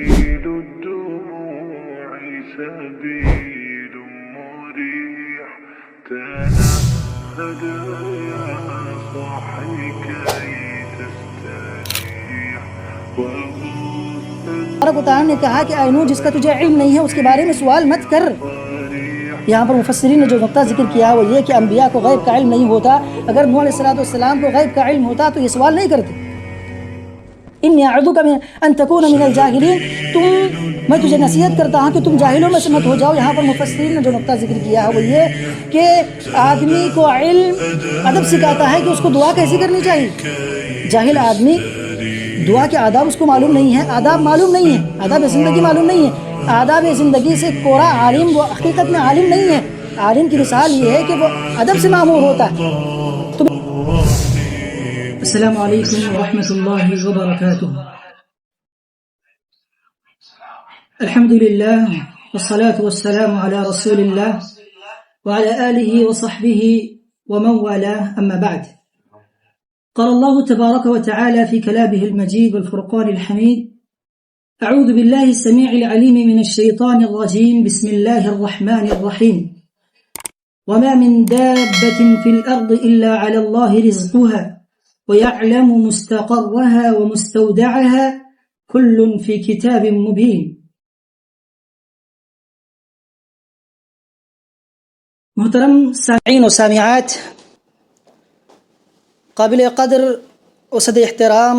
الدموع سبيل مريح تنهد يا صاحي كي تستريح تبارک و تعالیٰ نے کہا کہ آئینو جس کا تجھے علم نہیں ہے اس کے بارے میں سوال مت کر۔ یہاں پر مفسرین نے جو نقطہ ذکر کیا وہ یہ کہ انبیاء کو غیب کا علم نہیں ہوتا۔ اگر نوح علیہ السلام کو غیب کا علم ہوتا تو یہ سوال نہیں کرتے۔ انی اعوذک من ان تکون من الجاہلین، میں تجھے نصیحت کرتا ہوں کہ تم جاہلوں میں سے مت ہو جاؤ۔ یہاں پر مفسرین نے جو نقطہ ذکر کیا ہے وہ یہ کہ آدمی کو علم ادب سکھاتا ہے کہ اس کو دعا کیسی کرنی چاہیے۔ جاہل آدمی دعا کے آداب اس کو معلوم نہیں ہے، آداب معلوم نہیں ہے، آداب زندگی معلوم نہیں ہے۔ آداب زندگی سے کورا عالم وہ حقیقت میں عالم نہیں ہے۔ عالم کی مثال یہ ہے کہ وہ ادب سے معمور ہوتا ہے۔ السلام علیکم ورحمۃ اللہ وبرکاتہ۔ الحمد للہ والصلاة والسلام علی رسول اللہ وعلى آلہ وصحبہ ومن والاه اما بعد۔ قال الله تبارك وتعالى في كلامه المجيد والفرقان الحميد: أعوذ بالله السميع العليم من الشيطان الرجيم، بسم الله الرحمن الرحيم، وما من دابة في الأرض إلا على الله رزقها ويعلم مستقرها ومستودعها كل في كتاب مبين۔ محترم سامعین و سامعات، قابل قدر و صد احترام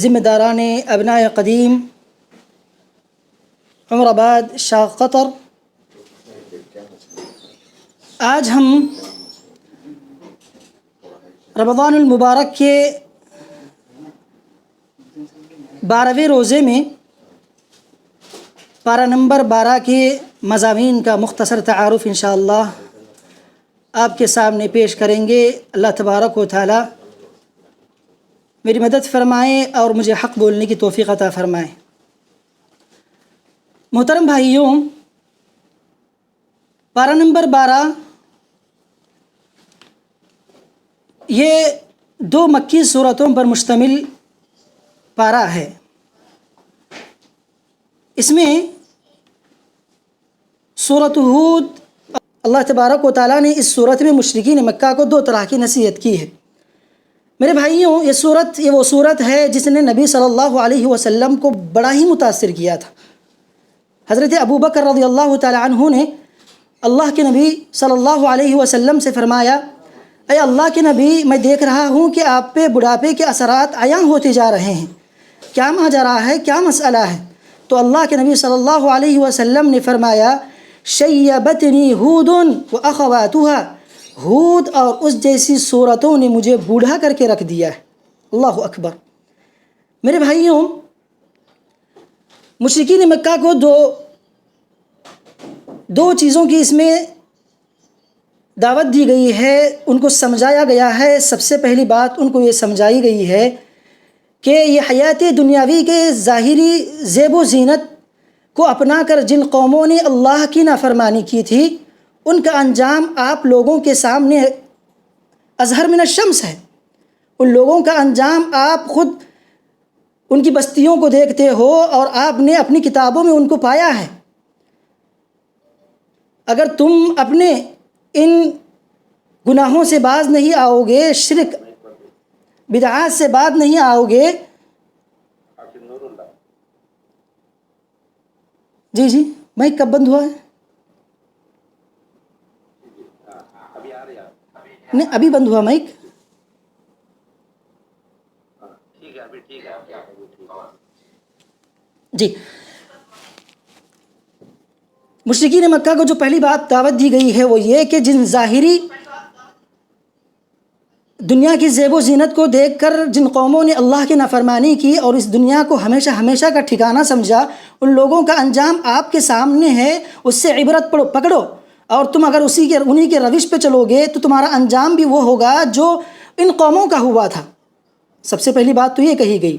ذمہ داران ابناء قدیم عمر آباد شاہ قطر، آج ہم رمضان المبارک کے 12ویں روزے میں پارہ نمبر 12 کے مضامین کا مختصر تعارف انشاءاللہ آپ کے سامنے پیش کریں گے۔ اللہ تبارک و تعالی میری مدد فرمائیں اور مجھے حق بولنے کی توفیق عطا فرمائیں۔ محترم بھائیوں، پارہ نمبر 12 یہ 2 مکی سورتوں پر مشتمل پارہ ہے۔ اس میں سورۃ ہود، اللہ تبارک و تعالیٰ نے اس صورت میں مشرکین مکہ کو 2 طرح کی نصیحت کی ہے۔ میرے بھائیوں، یہ وہ صورت ہے جس نے نبی صلی اللہ علیہ وسلم کو بڑا ہی متاثر کیا تھا۔ حضرت ابوبکر رضی اللہ تعالیٰ عنہ نے اللہ کے نبی صلی اللہ علیہ وسلم سے فرمایا: اے اللہ کے نبی، میں دیکھ رہا ہوں کہ آپ پہ بڑھاپے کے اثرات عیاں ہوتے جا رہے ہیں، کیا ماجرا ہے، کیا مسئلہ ہے؟ تو اللہ کے نبی صلی اللہ علیہ وسلم نے فرمایا: شیبتنی ہود واخواتها، ہود اور اس جیسی صورتوں نے مجھے بوڑھا کر کے رکھ دیا ہے۔ اللہ اکبر۔ میرے بھائیوں، مشرکین مکہ کو دو چیزوں کی اس میں دعوت دی گئی ہے، ان کو سمجھایا گیا ہے۔ سب سے پہلی بات ان کو یہ سمجھائی گئی ہے کہ یہ حیات دنیاوی کے ظاہری زیب و زینت کو اپنا کر جن قوموں نے اللہ کی نافرمانی کی تھی، ان کا انجام آپ لوگوں کے سامنے اظہر من الشمس ہے۔ ان لوگوں کا انجام آپ خود ان کی بستیوں کو دیکھتے ہو اور آپ نے اپنی کتابوں میں ان کو پایا ہے۔ اگر تم اپنے ان گناہوں سے باز نہیں آؤ گے، شرک بدعات سے باز نہیں آؤ گے، جی مائک کب بند ہوا ہے؟ نہیں، ابھی بند ہوا مائک۔ جی، مشرکین مکہ کو جو پہلی بات دعوت دی گئی ہے وہ یہ کہ جن ظاہری دنیا کی زیب و زینت کو دیکھ کر جن قوموں نے اللہ کی نافرمانی کی اور اس دنیا کو ہمیشہ ہمیشہ کا ٹھکانہ سمجھا، ان لوگوں کا انجام آپ کے سامنے ہے، اس سے عبرت پکڑو، اور تم اگر انہی کے روش پہ چلو گے تو تمہارا انجام بھی وہ ہوگا جو ان قوموں کا ہوا تھا۔ سب سے پہلی بات تو یہ کہی گئی۔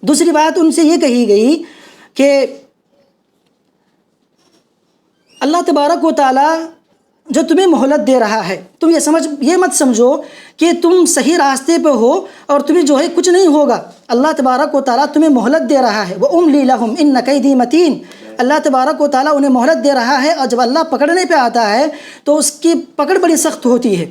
دوسری بات ان سے یہ کہی گئی کہ اللہ تبارک و تعالی جو تمہیں مہلت دے رہا ہے. تم یہ مت سمجھو کہ تم صحیح راستے پہ ہو اور تمہیں جو ہے کچھ نہیں ہوگا. اللہ تبارک و تعالیٰ تمہیں مہلت دے رہا ہے. وَأُمْلِي لَهُمْ إِنَّ كَيْدِي مَتِينٌ. اللہ تبارک و تعالیٰ انہیں مہلت دے رہا ہے، اور جب اللہ پکڑنے پہ آتا ہے تو اس کی پکڑ بڑی سخت ہوتی ہے.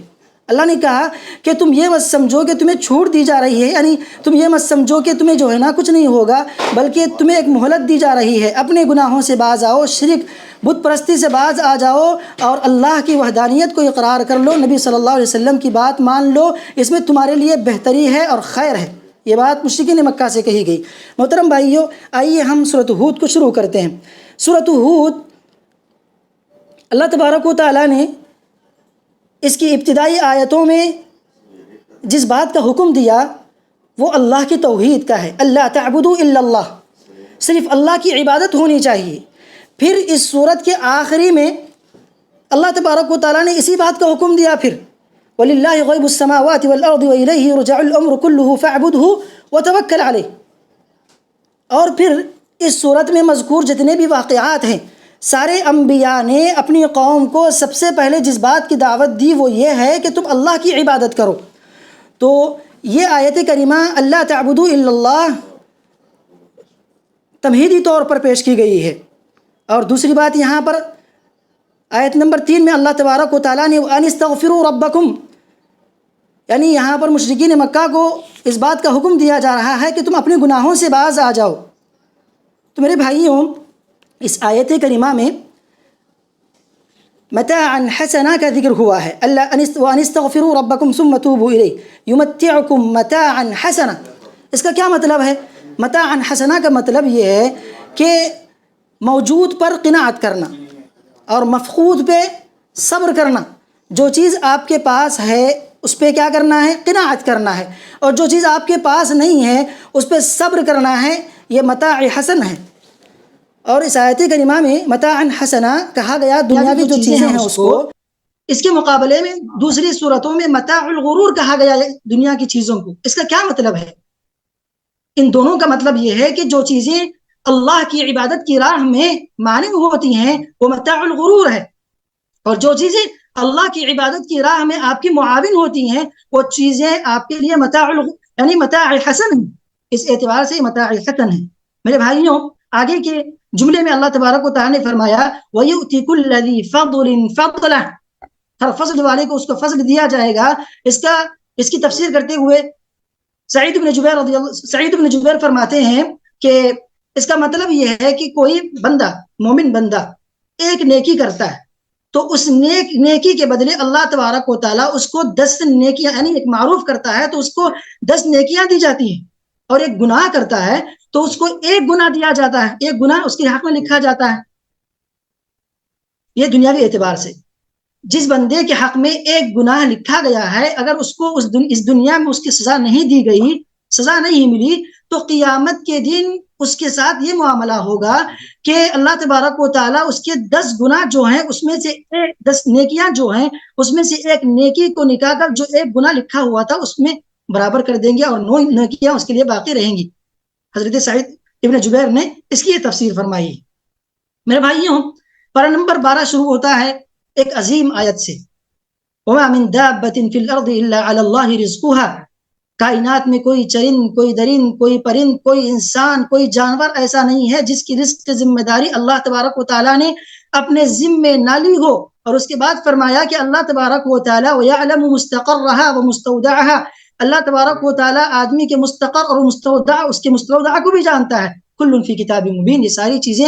اللہ نے کہا کہ تم یہ مت سمجھو کہ تمہیں چھوٹ دی جا رہی ہے، یعنی تم یہ مت سمجھو کہ تمہیں جو ہے نا کچھ نہیں ہوگا، بلکہ تمہیں ایک مہلت دی جا رہی ہے. اپنے گناہوں سے باز آؤ، شرک بت پرستی سے باز آ جاؤ، اور اللہ کی وحدانیت کو اقرار کر لو، نبی صلی اللہ علیہ وسلم کی بات مان لو، اس میں تمہارے لیے بہتری ہے اور خیر ہے. یہ بات مشرکین مکہ سے کہی گئی. محترم بھائیو، آئیے ہم سورۃ ہود کو شروع کرتے ہیں. سورۃ ہود اللہ تبارک و تعالیٰ نے اس کی ابتدائی آیتوں میں جس بات کا حکم دیا وہ اللہ کی توحید کا ہے. اللہ تعبدوا الا اللہ، صرف اللہ کی عبادت ہونی چاہیے. پھر اس سورت کے آخری میں اللہ تبارک و تعالیٰ نے اسی بات کا حکم دیا. پھر وَلِلَّهِ غَيْبُ السَّمَاوَاتِ وَالْأَرْضِ وَإِلَيْهِ يُرْجَعُ الْأَمْرُ كُلُّهُ فَاعْبُدْهُ وَتَوَكَّلْ عَلَيْهِ. اور پھر اس سورت میں مذکور جتنے بھی واقعات ہیں، سارے انبیاء نے اپنی قوم کو سب سے پہلے جس بات کی دعوت دی وہ یہ ہے کہ تم اللہ کی عبادت کرو. تو یہ آیت کریمہ اللہ تعبدوا الا اللہ تمہیدی طور پر پیش کی گئی ہے. اور دوسری بات یہاں پر آیت نمبر 3 میں اللہ تبارک و تعالیٰ نے وَأَنِ اسْتَغْفِرُوا رَبَّكُمْ، یعنی یہاں پر مشرکین مکہ کو اس بات کا حکم دیا جا رہا ہے کہ تم اپنے گناہوں سے باز آ جاؤ. تو میرے بھائیوں، اس آیت کریمہ میں متاعا حسنا کا ذکر ہوا ہے. وَأَنِ اسْتَغْفِرُوا رَبَّكُمْ ثُمَّ تُوبُوا إِلَيْهِ يُمَتِّعُكُمْ مَتَاعًا حَسَنًا. اس کا کیا مطلب ہے؟ متاعا حسنا کا مطلب یہ ہے کہ موجود پر قناعت کرنا اور مفقود پہ صبر کرنا. جو چیز آپ کے پاس ہے اس پہ کیا کرنا ہے؟ قناعت کرنا ہے. اور جو چیز آپ کے پاس نہیں ہے اس پہ صبر کرنا ہے. یہ متاع حسن ہے. اور اس آیت کریمہ میں متاعا حسنا کہا گیا دنیاوی جو چیزیں ہیں اس کو. اس کے مقابلے میں دوسری صورتوں میں متاع الغرور کہا گیا ہے دنیا کی چیزوں کو. اس کا کیا مطلب ہے؟ ان دونوں کا مطلب یہ ہے کہ جو چیزیں اللہ کی عبادت کی راہ میں مانع ہوتی ہیں وہ متاع الغرور ہے، اور جو چیزیں اللہ کی عبادت کی راہ میں آپ کی معاون ہوتی ہیں وہ چیزیں آپ کے لیے یعنی متاع حسن ہیں. اس اعتبار سے متاع حسن ہے. میرے بھائیوں، آگے کے جملے میں اللہ تبارک و تعالیٰ نے فرمایا وَيُؤْتِ كُلَّ ذِي فَضْلٍ فَضْلَهُ، ہر فضل والے کو اس کو فضل دیا جائے گا. اس کی تفسیر کرتے ہوئے سعید بن جبیر فرماتے ہیں کہ اس کا مطلب یہ ہے کہ کوئی بندہ، مومن بندہ ایک نیکی کرتا ہے تو اس نیکی کے بدلے اللہ تبارک و تعالیٰ اس کو 10 نیکیاں، یعنی ایک معروف کرتا ہے تو اس کو 10 نیکیاں دی جاتی ہیں. اور ایک گناہ کرتا ہے تو اس کو ایک گناہ دیا جاتا ہے، ایک گناہ اس کے حق میں لکھا جاتا ہے. یہ دنیاوی اعتبار سے جس بندے کے حق میں ایک گناہ لکھا گیا ہے، اگر اس کو اس دنیا میں اس کی سزا نہیں دی گئی، سزا نہیں ملی، تو قیامت کے دن اس کے ساتھ یہ معاملہ ہوگا کہ اللہ تبارک و تعالیٰ اس کے 10 گناہ جو ہیں اس میں سے 10 نیکیاں جو ہیں اس میں سے ایک نیکی کو نکال کر جو ایک گناہ لکھا ہوا تھا اس میں برابر کر دیں گے، اور 9 نیکیاں اس کے لیے باقی رہیں گی. حضرت سعید ابن جبیر نے اس کی یہ تفسیر فرمائی. میرے بھائیوں، پارہ نمبر 12 شروع ہوتا ہے ایک عظیم آیت سے وَمَا مِن دَابَّةٍ فِي الْأَرْضِ إِلَّا عَلَى اللَّهِ رِزْقُهَا. کائنات میں کوئی چرند، کوئی درند، کوئی پرند، کوئی انسان، کوئی جانور ایسا نہیں ہے جس کی رزق کی ذمہ داری اللہ تبارک و تعالیٰ نے اپنے ذمے نہ لی ہو. اور اس کے بعد فرمایا کہ اللہ تبارک و تعالیٰ وَيَعْلَمُ مُسْتَقَرَّهَا وَمُسْتَوْدَعَهَا، اللہ تبارک و تعالیٰ آدمی کے مستقر اور مستودع، اس کے مستودع کو بھی جانتا ہے. کل فی کتاب مبین، یہ ساری چیزیں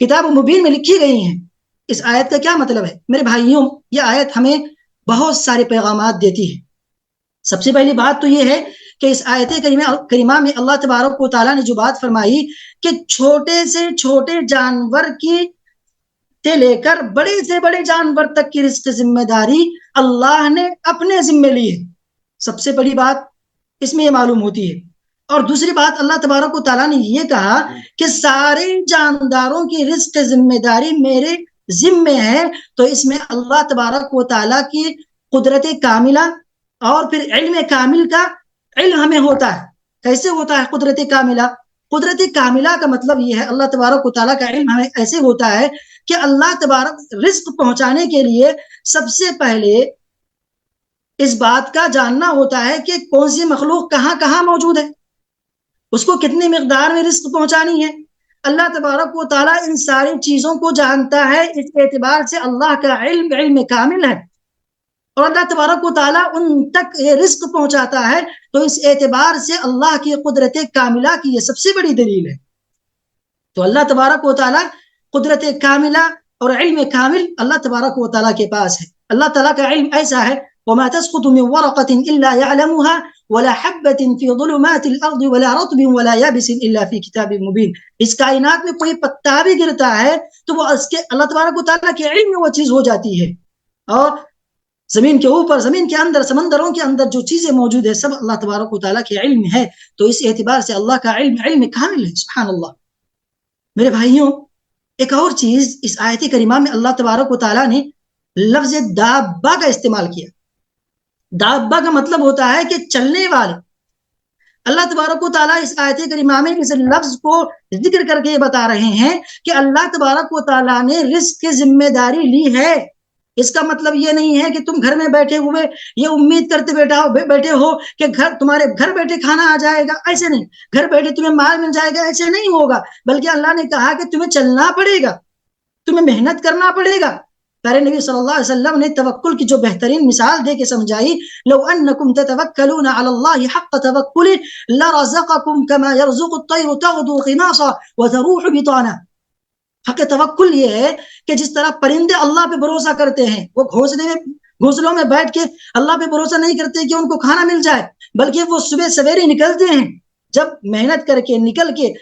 کتاب مبین میں لکھی گئی ہیں. اس آیت کا کیا مطلب ہے؟ میرے بھائیوں، یہ آیت ہمیں بہت سارے پیغامات دیتی ہے. سب سے پہلی بات تو یہ ہے کہ اس آیت کریمہ میں اللہ تبارک و تعالیٰ نے جو بات فرمائی کہ چھوٹے سے چھوٹے جانور کی سے لے کر بڑے سے بڑے جانور تک کی رزق ذمہ داری اللہ نے اپنے ذمے لی ہے. سب سے بڑی بات اس میں یہ معلوم ہوتی ہے. اور دوسری بات اللہ تبارک و تعالیٰ نے یہ کہا کہ سارے جانداروں کی رزق ذمہ داری میرے ذمے ہے. تو اس میں اللہ تبارک و تعالیٰ کی قدرت کاملہ اور پھر علم کامل کا علم ہمیں ہوتا ہے. کیسے ہوتا ہے قدرت کاملہ؟ قدرت کاملہ کا مطلب یہ ہے اللہ تبارک و تعالیٰ کا علم ہمیں ایسے ہوتا ہے کہ اللہ تبارک رزق پہنچانے کے لیے سب سے پہلے اس بات کا جاننا ہوتا ہے کہ کون سی مخلوق کہاں کہاں موجود ہے، اس کو کتنی مقدار میں رزق پہنچانی ہے۔ اللہ تبارک و تعالیٰ ان ساری چیزوں کو جانتا ہے، اس اعتبار سے اللہ کا علم کامل ہے، اور اللہ تبارک و تعالیٰ ان تک یہ رزق پہنچاتا ہے، تو اس اعتبار سے اللہ کی قدرت کاملہ کی یہ سب سے بڑی دلیل ہے۔ تو اللہ تبارک و تعالیٰ قدرت کاملہ اور علم کامل اللہ تبارک و تعالیٰ کے پاس ہے۔ اللہ تعالیٰ کا علم ایسا ہے وَمَا تَسْقُطُ مِنْ وَرَقَةٍ إِلَّا يَعْلَمُهَا وَلَا حَبَّةٍ فِي ظُلُمَاتِ الْأَرْضِ وَلَا رَطْبٍ وَلَا يَابِسٍ إِلَّا فِي كِتَابٍ مُبِينٍ۔ اس کائنات میں کوئی پتا بھی گرتا ہے تو وہ اس کے اللہ تبارک و تعالیٰ کے علم میں وہ چیز ہو جاتی ہے، اور زمین کے اوپر، زمین کے اندر، سمندروں کے اندر جو چیزیں موجود ہیں سب اللہ تبارک و تعالیٰ کے علم میں ہے۔ تو اس اعتبار سے اللہ کا علم کامل ہے، سبحان اللہ۔ میرے بھائیوں، ایک اور چیز اس آیت کریمہ میں اللہ تبارک و تعالیٰ نے لفظ دابہ کا استعمال کیا۔ دابہ کا مطلب ہوتا ہے کہ چلنے والے۔ اللہ تبارک و تعالیٰ اس آیت کریمہ میں اس لفظ کو ذکر کر کے یہ بتا رہے ہیں کہ اللہ تبارک و تعالیٰ نے رزق کی ذمہ داری لی ہے۔ اس کا مطلب یہ نہیں ہے کہ تم گھر میں بیٹھے ہوئے یہ امید کرتے بیٹھے ہو کہ تمہارے گھر بیٹھے کھانا آ جائے گا، ایسے نہیں، گھر بیٹھے تمہیں مال مل جائے گا، ایسے نہیں ہوگا، بلکہ اللہ نے کہا کہ تمہیں چلنا پڑے گا، تمہیں محنت کرنا پڑے گا۔ پیارے نبی صلی اللہ علیہ وسلم نے توکل کی جو بہترین مثال دے کے سمجھائی، لو انکم تتوکلون علی اللہ حق توکلہ لرزقکم کما یرزق الطیر تغدو خماصا وتروح بطانا۔ حق توکل یہ ہے کہ جس طرح پرندے اللہ پہ بھروسہ کرتے ہیں، وہ گھونسلوں میں بیٹھ کے اللہ پہ بھروسہ نہیں کرتے کہ ان کو کھانا مل جائے، بلکہ وہ صبح سویرے نکلتے ہیں، جب محنت کر کے نکل کے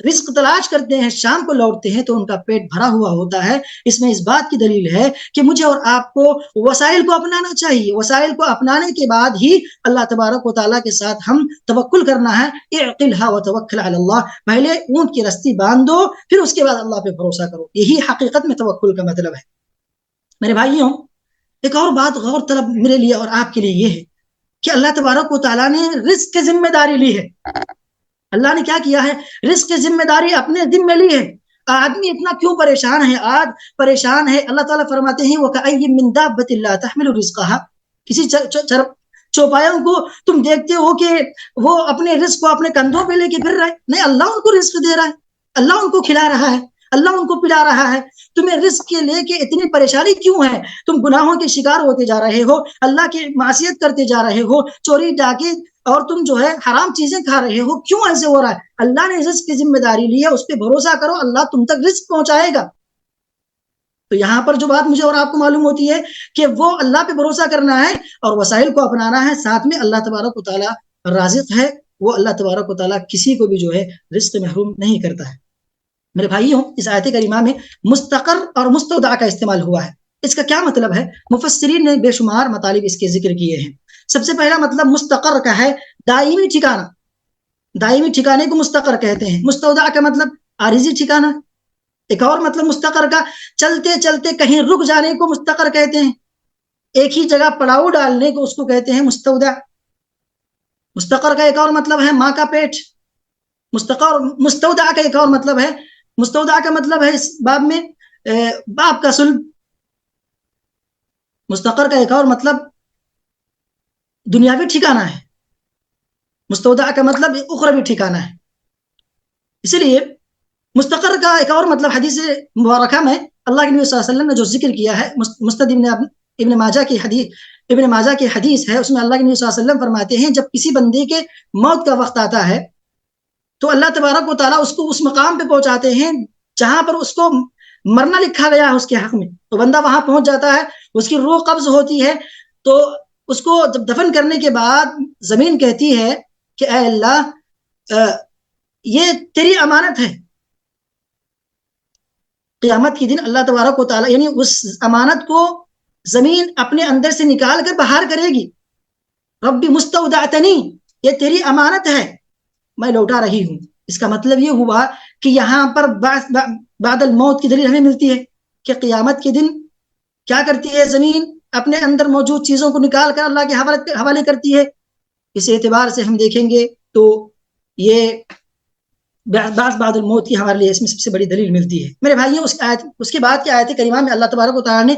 رزق تلاش کرتے ہیں، شام کو لوٹتے ہیں تو ان کا پیٹ بھرا ہوا ہوتا ہے۔ اس میں اس بات کی دلیل ہے کہ مجھے اور آپ کو وسائل کو اپنانا چاہیے، وسائل کو اپنانے کے بعد ہی اللہ تبارک و تعالیٰ کے ساتھ ہم توکل کرنا ہے۔ اعقلها وتوکل علی اللہ، پہلے اونٹ کی رسی باندھ دو، پھر اس کے بعد اللہ پہ بھروسہ کرو، یہی حقیقت میں توکل کا مطلب ہے۔ میرے بھائیوں، ایک اور بات غور طلب میرے لیے اور آپ کے لیے یہ ہے کہ اللہ تبارک و تعالیٰ نے رزق کی ذمہ داری لی ہے۔ اللہ نے کیا کیا ہے؟ رزق کی ذمہ داری اپنے ذمہ لی ہے۔ آدمی اتنا کیوں پریشان ہے؟ آج پریشان ہے۔ اللہ تعالیٰ فرماتے ہیں وَكَأَيٍّ مِّن دَابَّةٍ لَا تَحْمِلُ رِزْقَهَا، کسی چوپایوں کو تم دیکھتے ہو کہ وہ اپنے رزق کو اپنے کندھوں پہ لے کے پھر رہا ہے؟ نہیں، اللہ ان کو رزق دے رہا ہے، اللہ ان کو کھلا رہا ہے، اللہ ان کو پلا رہا ہے۔ تمہیں رزق کے لے کے اتنی پریشانی کیوں ہے؟ تم گناہوں کے شکار ہوتے جا رہے ہو، اللہ کی معصیت کرتے جا رہے ہو، چوری ڈاکے اور تم جو ہے حرام چیزیں کھا رہے ہو، کیوں ایسے ہو رہا ہے؟ اللہ نے رزق کی ذمہ داری لی ہے، اس پہ بھروسہ کرو، اللہ تم تک رزق پہنچائے گا۔ تو یہاں پر جو بات مجھے اور آپ کو معلوم ہوتی ہے کہ وہ اللہ پہ بھروسہ کرنا ہے اور وسائل کو اپنانا ہے، ساتھ میں اللہ تبارک و تعالیٰ رازق ہے، وہ اللہ تبارک و تعالیٰ کسی کو بھی جو ہے رزق محروم نہیں کرتا ہے۔ میرے بھائیوں، اس آیت کریمہ میں مستقر اور مستودع کا استعمال ہوا ہے۔ اس کا کیا مطلب ہے؟ مفسرین نے بے شمار مطالب اس کے ذکر کیے ہیں۔ سب سے پہلا مطلب مستقر کا ہے، دائمی ٹھکانہ، دائمی ٹھکانے کو مستقر کہتے ہیں۔ مستودع کا مطلب عارضی ٹھکانہ۔ ایک اور مطلب مستقر کا، چلتے چلتے کہیں رک جانے کو مستقر کہتے ہیں، ایک ہی جگہ پڑاؤ ڈالنے کو اس کو کہتے ہیں مستودع۔ مستقر کا ایک اور مطلب ہے ماں کا پیٹ۔ مستودع کا ایک اور مطلب ہے، مستودع کا مطلب ہے اس باب میں باپ کا صلب۔ مستقر کا ایک اور مطلب دنیاوی ٹھکانہ ہے، مستودع کا مطلب اخروی ٹھکانہ ہے۔ اسی لیے مستقر کا ایک اور مطلب حدیث مبارکہ میں اللہ کے نبی صلی اللہ علیہ وسلم نے جو ذکر کیا ہے، مسند ابن ماجہ کی حدیث ہے، اس میں اللہ کے نبی صلی اللہ علیہ وسلم فرماتے ہیں جب کسی بندے کے موت کا وقت آتا ہے تو اللہ تبارک و تعالیٰ اس کو اس مقام پہ پہنچاتے ہیں جہاں پر اس کو مرنا لکھا گیا ہے اس کے حق میں، تو بندہ وہاں پہنچ جاتا ہے، اس کی روح قبض ہوتی ہے، تو اس کو جب دفن کرنے کے بعد زمین کہتی ہے کہ اے اللہ یہ تیری امانت ہے۔ قیامت کے دن اللہ تبارک و تعالیٰ یعنی اس امانت کو زمین اپنے اندر سے نکال کر باہر کرے گی، ربی مستودعتنی، یہ تیری امانت ہے، میں لوٹا رہی ہوں۔ اس کا مطلب یہ ہوا کہ یہاں پر بعد الموت کی دلیل ہمیں ملتی ہے کہ قیامت کے دن کیا کرتی ہے زمین؟ اپنے اندر موجود چیزوں کو نکال کر اللہ کے حوالے کرتی ہے۔ اس اعتبار سے ہم دیکھیں گے تو یہ بعد الموت کی ہمارے لیے اس میں سب سے بڑی دلیل ملتی ہے. میرے بھائیوں اس کے بعد کی آیت کریمہ میں اللہ تبارک و تعالیٰ نے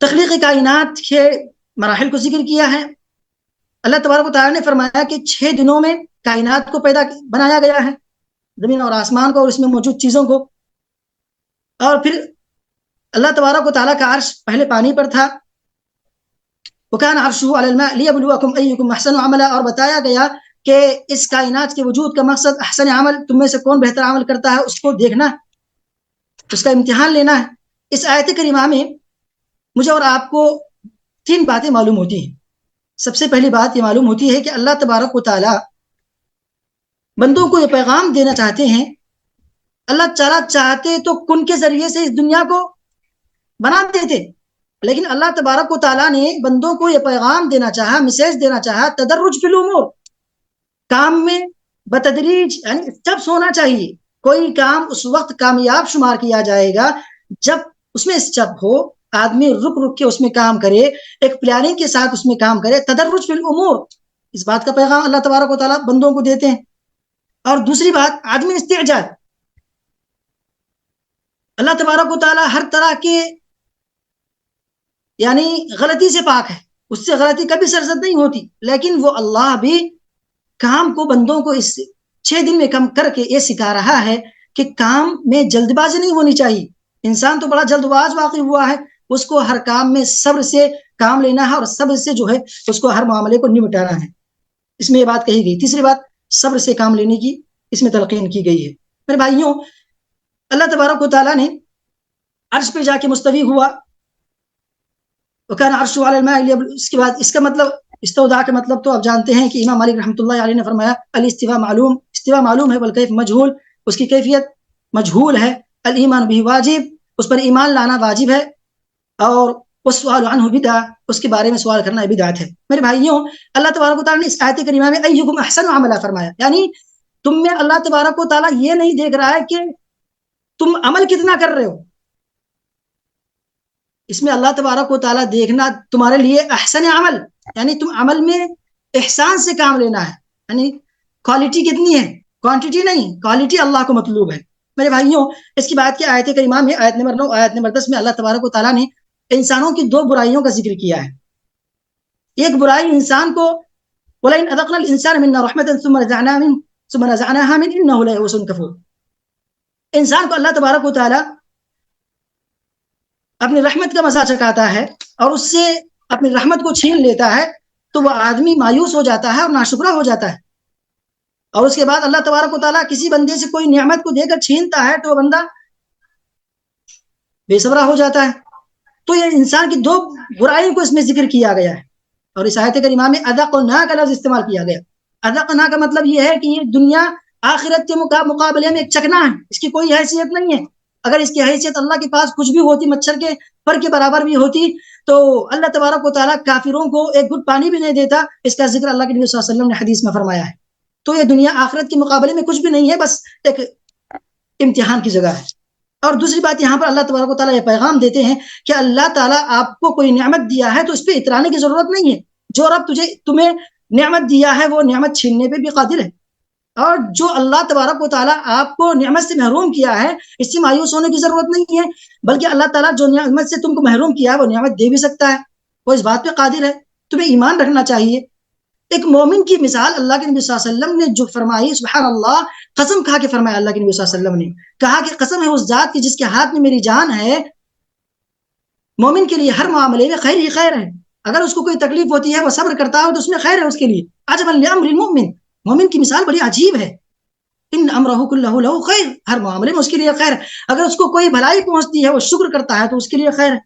تخلیق کائنات کے مراحل کو ذکر کیا ہے. اللہ تبارک و تعالیٰ نے فرمایا کہ 6 دنوں میں کائنات کو بنایا گیا ہے، زمین اور آسمان کو اور اس میں موجود چیزوں کو. اور پھر اللہ تبارک و تعالیٰ کا عرش پہلے پانی پر تھا. وَكَانَ عَرْشُهُ عَلَى الْمَاءِ لِيَبْلُوَكُمْ أَيُّكُمْ أَحْسَنُ عَمَلًا، اور بتایا گیا کہ اس کائنات کے وجود کا مقصد احسن عمل، تم میں سے کون بہتر عمل کرتا ہے اس کو دیکھنا، اس کا امتحان لینا ہے. اس آیت کریمہ میں مجھے اور آپ کو 3 باتیں معلوم ہوتی ہیں. سب سے پہلی بات یہ معلوم ہوتی ہے کہ اللہ تبارک و تعالیٰ بندوں کو یہ پیغام دینا چاہتے ہیں. اللہ تعالیٰ چاہتے تو کن کے ذریعے سے اس دنیا کو بنا دیتے، لیکن اللہ تبارک و تعالیٰ نے بندوں کو یہ پیغام دینا چاہا، میسیج دینا چاہا، تدرج فی الامور، کام میں بتدریج، یعنی اسٹیپس ہونا چاہیے. کوئی کام اس وقت کامیاب شمار کیا جائے گا جب اس میں اسٹیپ ہو، آدمی رک رک کے اس میں کام کرے، ایک پلاننگ کے ساتھ اس میں کام کرے. تدرج فی الامور، اس بات کا پیغام اللہ تبارک و تعالیٰ بندوں کو دیتے ہیں. اور دوسری بات عدم استعجال، اللہ تبارک و تعالیٰ ہر طرح کے یعنی غلطی سے پاک ہے، اس سے غلطی کبھی سرزد نہیں ہوتی، لیکن وہ اللہ بھی کام کو بندوں کو اس 6 دن میں کم کر کے یہ سکھا رہا ہے کہ کام میں جلد بازی نہیں ہونی چاہیے. انسان تو بڑا جلد باز واقع ہوا ہے، اس کو ہر کام میں صبر سے کام لینا ہے اور صبر سے جو ہے اس کو ہر معاملے کو نمٹانا ہے. اس میں یہ بات کہی گئی. تیسری بات صبر سے کام لینے کی اس میں تلقین کی گئی ہے. میرے بھائیوں، اللہ تبارک و تعالیٰ نے عرش پہ جا کے مستوی ہوا. وَكَانَ عَرْشُهُ عَلَى الْمَاءِ، اس کے بعد اس کا مطلب استودا کا مطلب تو آپ جانتے ہیں کہ امام مالک رحمۃ اللہ علیہ نے فرمایا الاستواء معلوم، استواء معلوم ہے، والکیف مجہول، اس کی کیفیت مجہول ہے. الایمان به واجب، اس پر ایمان لانا واجب ہے. اور والسؤال عنہ بدعہ، اس کے بارے میں سوال کرنا بدعت ہے. میرے بھائیوں، اللہ تبارک و تعالیٰ نے اس آیت کریمہ میں ایکم احسن عملا فرمایا، یعنی تم میں اللہ تبارک و تعالیٰ یہ نہیں دیکھ رہا ہے کہ تم عمل کتنا کر رہے ہو، اس میں اللہ تبارک و تعالیٰ دیکھنا تمہارے لیے احسن عمل، یعنی تم عمل میں احسان سے کام لینا ہے. یعنی کوالٹی کتنی ہے، کوانٹٹی نہیں، کوالٹی اللہ کو مطلوب ہے. میرے بھائیوں، اس کی بات کی آیت کریمہ میں آیت نمبر 9 آیت نمبر 10 میں اللہ تبارک و تعالیٰ نے انسانوں کی 2 برائیوں کا ذکر کیا ہے. ایک برائی انسان کو وَلَئِنْ أَذَقْنَا الْإِنسَانَ مِنَّا رَحْمَةً ثُمَّ نَزَعْنَاهَا مِنْهُ إِنَّهُ لَيَئُوسٌ كَفُورٌ، انسان کو اللہ تبارک و تعالیٰ اپنی رحمت کا مزہ چکھاتا ہے اور اس سے اپنی رحمت کو چھین لیتا ہے تو وہ آدمی مایوس ہو جاتا ہے اور ناشکرا ہو جاتا ہے. اور اس کے بعد اللہ تبارک و تعالیٰ کسی بندے سے کوئی نعمت کو دے کر چھینتا ہے تو وہ بندہ بے صبرا ہو جاتا ہے. تو یہ انسان کی 2 برائیوں کو اس میں ذکر کیا گیا ہے. اور اس آیت کریمہ میں اذقنا کا لفظ استعمال کیا گیا. اذقنا کا مطلب یہ ہے کہ یہ دنیا آخرت کے مقابلے میں ایک چکنا ہے، اس کی کوئی حیثیت نہیں ہے. اگر اس کی حیثیت اللہ کے پاس کچھ بھی ہوتی، مچھر کے پر کے برابر بھی ہوتی، تو اللہ تبارک و تعالیٰ کافروں کو ایک گھٹ پانی بھی نہیں دیتا. اس کا ذکر اللہ کے نبی صلی اللہ علیہ وسلم نے حدیث میں فرمایا ہے. تو یہ دنیا آخرت کے مقابلے میں کچھ بھی نہیں ہے، بس ایک امتحان کی جگہ ہے. اور دوسری بات یہاں پر اللہ تبارک و تعالیٰ یہ پیغام دیتے ہیں کہ اللہ تعالیٰ آپ کو کوئی نعمت دیا ہے تو اس پہ اترانے کی ضرورت نہیں ہے. جو رب تمہیں نعمت دیا ہے وہ نعمت چھیننے پہ بھی قادر ہے. اور جو اللہ تبارک و تعالیٰ آپ کو نعمت سے محروم کیا ہے اس سے مایوس ہونے کی ضرورت نہیں ہے، بلکہ اللہ تعالیٰ جو نعمت سے تم کو محروم کیا ہے وہ نعمت دے بھی سکتا ہے، وہ اس بات پہ قادر ہے. تمہیں ایمان رکھنا چاہیے. ایک مومن کی مثال اللہ کے نبی صلی اللہ علیہ وسلم نے جو فرمائی، سبحان اللہ، قسم کھا کے فرمایا اللہ کے نبی صلی اللہ علیہ وسلم نے کہا کہ قسم ہے اس ذات کی جس کے ہاتھ میں میری جان ہے، مومن کے لیے ہر معاملے میں خیر ہی خیر ہے. اگر اس کو کوئی تکلیف ہوتی ہے وہ صبر کرتا ہے تو اس میں خیر ہے اس کے لیے. عجبا لامر المؤمن، مومن کی مثال بڑی عجیب ہے. ان امرہ کلہ لہ خیر، ہر معاملے میں اس کے لیے خیر ہے. اگر اس کو کوئی بھلائی پہنچتی ہے وہ شکر کرتا ہے تو اس کے لیے خیر ہے.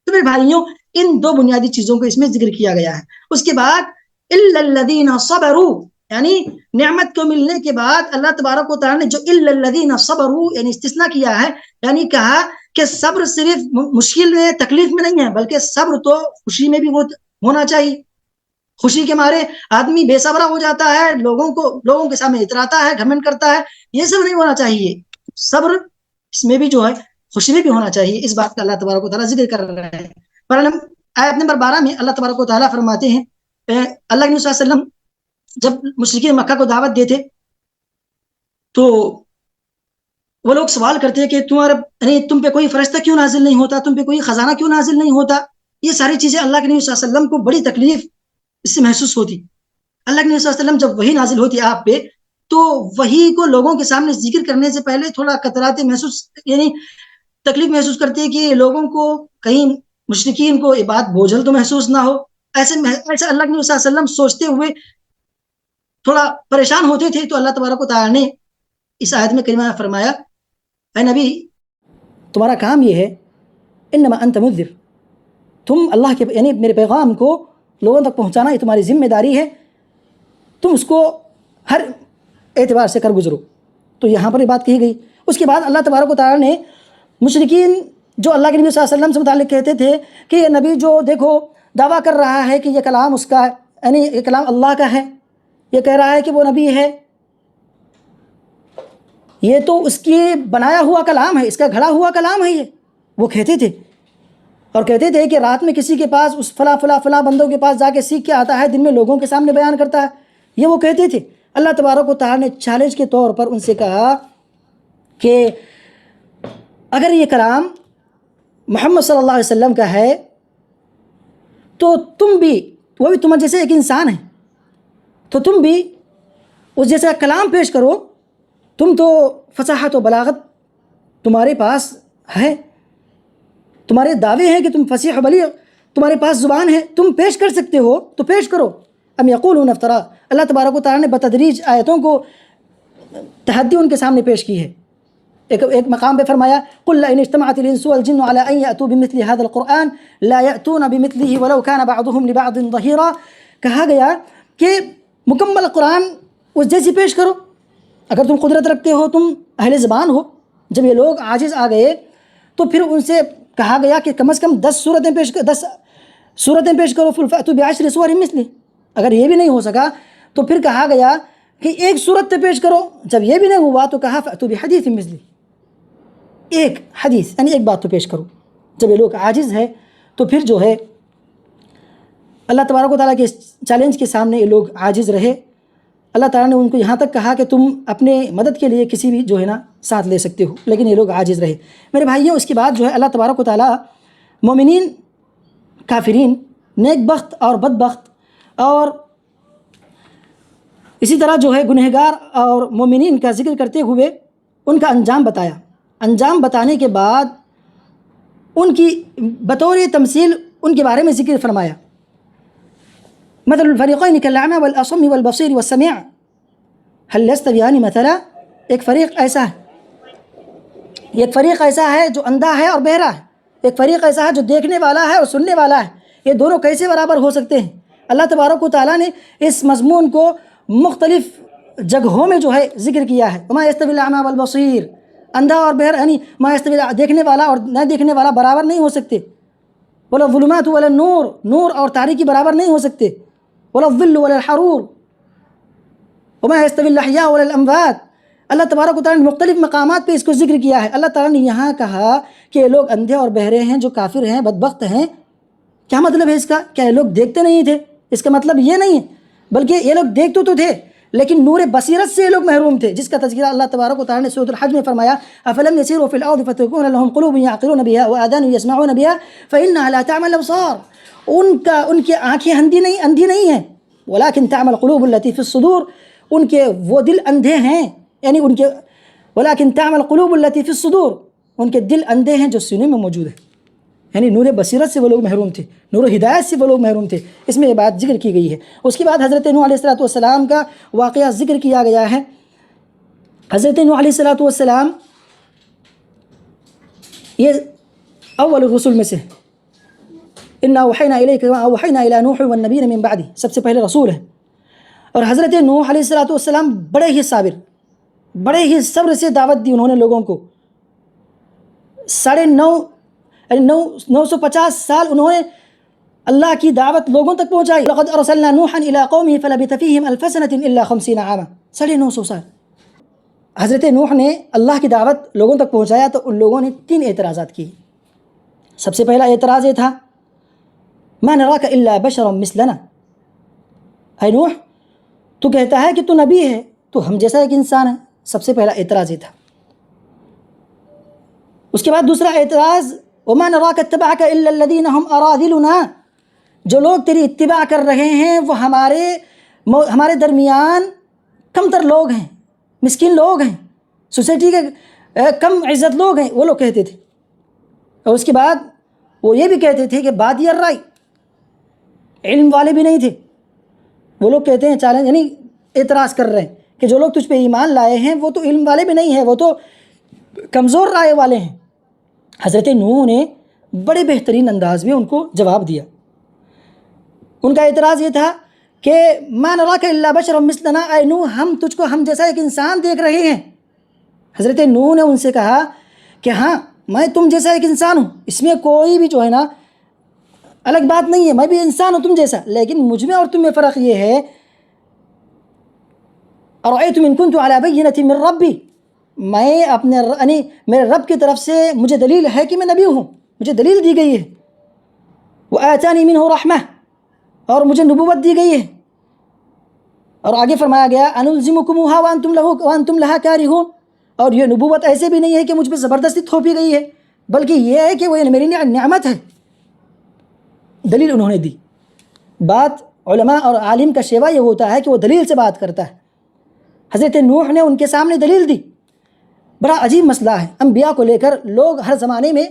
تو میرے بھائیوں، ان 2 بنیادی چیزوں کو اس میں ذکر کیا گیا ہے. اس کے بعد الا الذین صبروا، یعنی نعمت کو ملنے کے بعد اللہ تبارک و تعالیٰ نے جو الا الذین صبروا یعنی استثناء کیا ہے، یعنی کہا کہ صبر صرف مشکل میں تکلیف میں نہیں ہے، بلکہ صبر تو خوشی میں بھی ہونا چاہیے. خوشی کے مارے آدمی بے صبرا ہو جاتا ہے، لوگوں کے سامنے اتراتا ہے، گھمنڈ کرتا ہے، یہ سب نہیں ہونا چاہیے. صبر اس میں بھی جو ہے خوشی میں بھی ہونا چاہیے. اس بات کا اللہ تبارک و تعالیٰ ذکر کر رہے ہیں. آیت نمبر 12 میں اللہ تبارک و تعالیٰ فرماتے ہیں، اللہ کے نبی صلی اللہ علیہ وسلم جب مشرکین مکہ کو دعوت دیتے تو وہ لوگ سوال کرتے ہیں کہ تم پہ کوئی فرشتہ کیوں نازل نہیں ہوتا، تم پہ کوئی خزانہ کیوں نازل نہیں ہوتا. یہ ساری چیزیں اللہ کے نبی صلی اللہ علیہ وسلم کو بڑی تکلیف اس سے محسوس ہوتی. اللہ کے نبی صلی اللہ علیہ وسلم جب وہی نازل ہوتی آپ پہ تو وہی کو لوگوں کے سامنے ذکر کرنے سے پہلے تھوڑا کتراتے محسوس، یعنی تکلیف محسوس کرتے ہیں کہ لوگوں کو کہیں مشرکین کو یہ بات بوجھل تو محسوس نہ ہو. ایسے اللہ کے نبی صلی اللہ علیہ وسلم سوچتے ہوئے تھوڑا پریشان ہوتے تھے. تو اللہ تبارک و تعالیٰ نے اس آیت میں کریمہ فرمایا، اے نبی تمہارا کام یہ ہے، انما انت منذر، تم اللہ کے یعنی میرے پیغام کو لوگوں تک پہنچانا یہ تمہاری ذمہ داری ہے، تم اس کو ہر اعتبار سے کر گزرو. تو یہاں پر یہ بات کہی گئی. اس کے بعد اللہ تبارک و تعالیٰ نے مشرکین جو اللہ کے نبی صلی اللہ علیہ وسلم سے متعلق کہتے تھے کہ یہ نبی جو دیکھو دعویٰ کر رہا ہے کہ یہ کلام اس کا ہے، یعنی یہ کلام اللہ کا ہے، یہ کہہ رہا ہے کہ وہ نبی ہے، یہ تو اس کی بنایا ہوا کلام ہے، اس کا گھڑا ہوا کلام ہے. یہ وہ کہتے تھے اور کہتے تھے کہ رات میں کسی کے پاس اس فلاں بندوں کے پاس جا کے سیکھ کے آتا ہے، دن میں لوگوں کے سامنے بیان کرتا ہے. یہ وہ کہتے تھے. اللہ تبارک و تعالیٰ نے چیلنج کے طور پر ان سے کہا کہ اگر یہ کلام محمد صلی اللہ علیہ وسلم کا ہے تو تم بھی، وہ بھی تمہیں جیسے ایک انسان ہے، تو تم بھی اس جیسا کلام پیش کرو. تم تو فصاحت و بلاغت تمہارے پاس ہے، تمہارے دعوے ہیں کہ تم فصیح و بلیغ، تمہارے پاس زبان ہے، تم پیش کر سکتے ہو تو پیش کرو. ام یقولون افترا. اللہ تبارک و تعالیٰ نے بتدریج آیتوں کو تحدی ان کے سامنے پیش کی ہے. ایک مقام پہ فرمایا قل لئن اجتمعت الانس والجن على ان ياتوا بمثل هذا القرآن لا ياتون بمثله ولو كان بعضهم لبعض ظهيرا. کہا گیا کہ مکمل قرآن اس جیسی پیش کرو اگر تم قدرت رکھتے ہو، تم اہل زبان ہو. جب یہ لوگ عاجز آ گئے تو پھر ان سے کہا گیا کہ کم از کم 10 صورتیں پیش کرو. فَأْتُوا بِعَشْرِ سُوَرٍ مِثْلِهِ. اگر یہ بھی نہیں ہو سکا تو پھر کہا گیا کہ ایک صورت پیش کرو. جب یہ بھی نہیں ہوا تو کہا فَأْتُوا بِحَدِيثٍ مِثْلِهِ. ایک حدیث یعنی ایک بات تو پیش کرو. جب یہ لوگ عاجز ہے تو پھر جو ہے اللہ تبارک و تعالیٰ کے چیلنج کے سامنے یہ لوگ عاجز رہے. اللہ تعالیٰ نے ان کو یہاں تک کہا کہ تم اپنے مدد کے لیے کسی بھی جو ہے نا ساتھ لے سکتے ہو، لیکن یہ لوگ عاجز رہے. میرے بھائیوں، اس کے بعد جو ہے اللہ تبارک و تعالیٰ مومنین، کافرین، نیک بخت اور بدبخت اور اسی طرح جو ہے گنہگار اور مومنین کا ذکر کرتے ہوئے ان کا انجام بتایا. انجام بتانے کے بعد ان کی بطور تمثیل ان کے بارے میں ذکر فرمایا. مثل الفریقین کالاعمی والاصم والبصیر والسمیع هل یستویان مثلا. ایک فریق ایسا ہے جو اندھا ہے اور بہرا ہے، ایک فریق ایسا ہے جو دیکھنے والا ہے اور سننے والا ہے. یہ دونوں کیسے برابر ہو سکتے ہیں؟ اللہ تبارک و تعالیٰ نے اس مضمون کو مختلف جگہوں میں جو ہے ذکر کیا ہے. وما یستوی الاعمی والبصیر، اندھا اور بہرا، یعنی ما یستوی دیکھنے والا اور نہ دیکھنے والا برابر نہیں ہو سکتے. ولا الظلمات ولا النور، نور اور تاریکی برابر نہیں ہو سکتے. ولا الظل ولا الحرور وما يستوي الاحياء ولا الاموات. اللہ تبارک و تعالیٰ نے مختلف مقامات پہ اس کو ذکر کیا ہے. اللہ تعالیٰ نے یہاں کہا کہ یہ لوگ اندھے اور بہرے ہیں، جو کافر ہیں، بدبخت ہیں. کیا مطلب ہے اس کا؟ کیا یہ لوگ دیکھتے نہیں تھے؟ اس کا مطلب یہ نہیں ہے، بلکہ یہ لوگ دیکھتے تو تھے لیکن نور بصیرت سے یہ لوگ محروم تھے، جس کا تذکرہ اللہ تبارک و تعالیٰ نے سورۃ الحج میں فرمایا افلم يسيروا في الارض فتكون لهم قلوب يعقلون بها واذان يسمعون بها فانها لا تعمى الابصار. ان کی آنکھیں اندھی نہیں ہیں، ولكن تعمى القلوب التي في الصدور. ان کے وہ دل اندھے ہیں، یعنی ان کے ولكن تعمى القلوب التي في الصدور، ان کے دل اندھے ہیں جو سینے میں موجود ہے. یعنی نور بصیرت سے وہ لوگ محروم تھے، نور ہدایت سے وہ لوگ محروم تھے. اس میں یہ بات ذکر کی گئی ہے. اس کے بعد حضرت نوح علیہ السلام کا واقعہ ذکر کیا گیا ہے. حضرت نوح علیہ السلام یہ اول الرسل میں سے، انا اوحینا الیک کما اوحینا الی نوح والنبیین من بعدہ، سب سے پہلے رسول ہے. اور حضرت نوح علیہ السلام بڑے ہی صابر، بڑے ہی صبر سے دعوت دی انہوں نے لوگوں کو. 950 سال انہوں نے اللہ کی دعوت لوگوں تک پہنچائی. لقد ارسلنا نوحا الى قومه فلبث فيهم 1000 سنة الا 50 عاما. 950 سال حضرت نوح نے اللہ کی دعوت لوگوں تک پہنچایا. تو ان لوگوں نے 3 اعتراضات کی. سب سے پہلا اعتراض یہ تھا ما نراک الا بشرا مثلنا. اے نوح، تو کہتا ہے کہ تو نبی ہے، تو ہم جیسا ایک انسان ہے، سب سے پہلا اعتراض یہ تھا۔ اس کے بعد دوسرا اعتراض وَمَا نَرَاكَ اتَّبَعَكَ إِلَّا الَّذِينَ هُمْ أَرَاذِلُنَا، جو لوگ تیری اتباع کر رہے ہیں وہ ہمارے درمیان کم تر لوگ ہیں، مسکین لوگ ہیں، سوسائٹی کے کم عزت لوگ ہیں، وہ لوگ کہتے تھے۔ اور اس کے بعد وہ یہ بھی کہتے تھے کہ بادی الرائے، علم والے بھی نہیں تھے۔ وہ لوگ کہتے ہیں چیلنج، یعنی اعتراض کر رہے ہیں کہ جو لوگ تجھ پہ ایمان لائے ہیں وہ تو علم والے بھی نہیں ہیں، وہ تو کمزور رائے والے ہیں۔ حضرت نوح نے بڑے بہترین انداز میں ان کو جواب دیا۔ ان کا اعتراض یہ تھا کہ ما نراک الا بشرا مثلنا، اے نوح ہم تجھ کو ہم جیسا ایک انسان دیکھ رہے ہیں۔ حضرت نوح نے ان سے کہا کہ ہاں میں تم جیسا ایک انسان ہوں، اس میں کوئی بھی جو ہے نا الگ بات نہیں ہے، میں بھی انسان ہوں تم جیسا، لیکن مجھ میں اور تم میں فرق یہ ہے ارأیتم ان کنت علی بینۃ من ربی، میں اپنے یعنی میرے رب کی طرف سے مجھے دلیل ہے کہ میں نبی ہوں، مجھے دلیل دی گئی ہے، وآتانی منہ رحمہ، اور مجھے نبوت دی گئی ہے۔ اور آگے فرمایا گیا انلزمکموہا وانتم لہا کارہون، اور یہ نبوت ایسے بھی نہیں ہے کہ مجھ پہ زبردستی تھوپی گئی ہے، بلکہ یہ ہے کہ وہ میری نعمت ہے۔ دلیل انہوں نے دی۔ بات علماء اور عالم کا شیوا یہ ہوتا ہے کہ وہ دلیل سے بات کرتا ہے۔ حضرت نوح نے ان کے سامنے دلیل دی۔ بڑا عجیب مسئلہ ہے، انبیاء کو لے کر لوگ ہر زمانے میں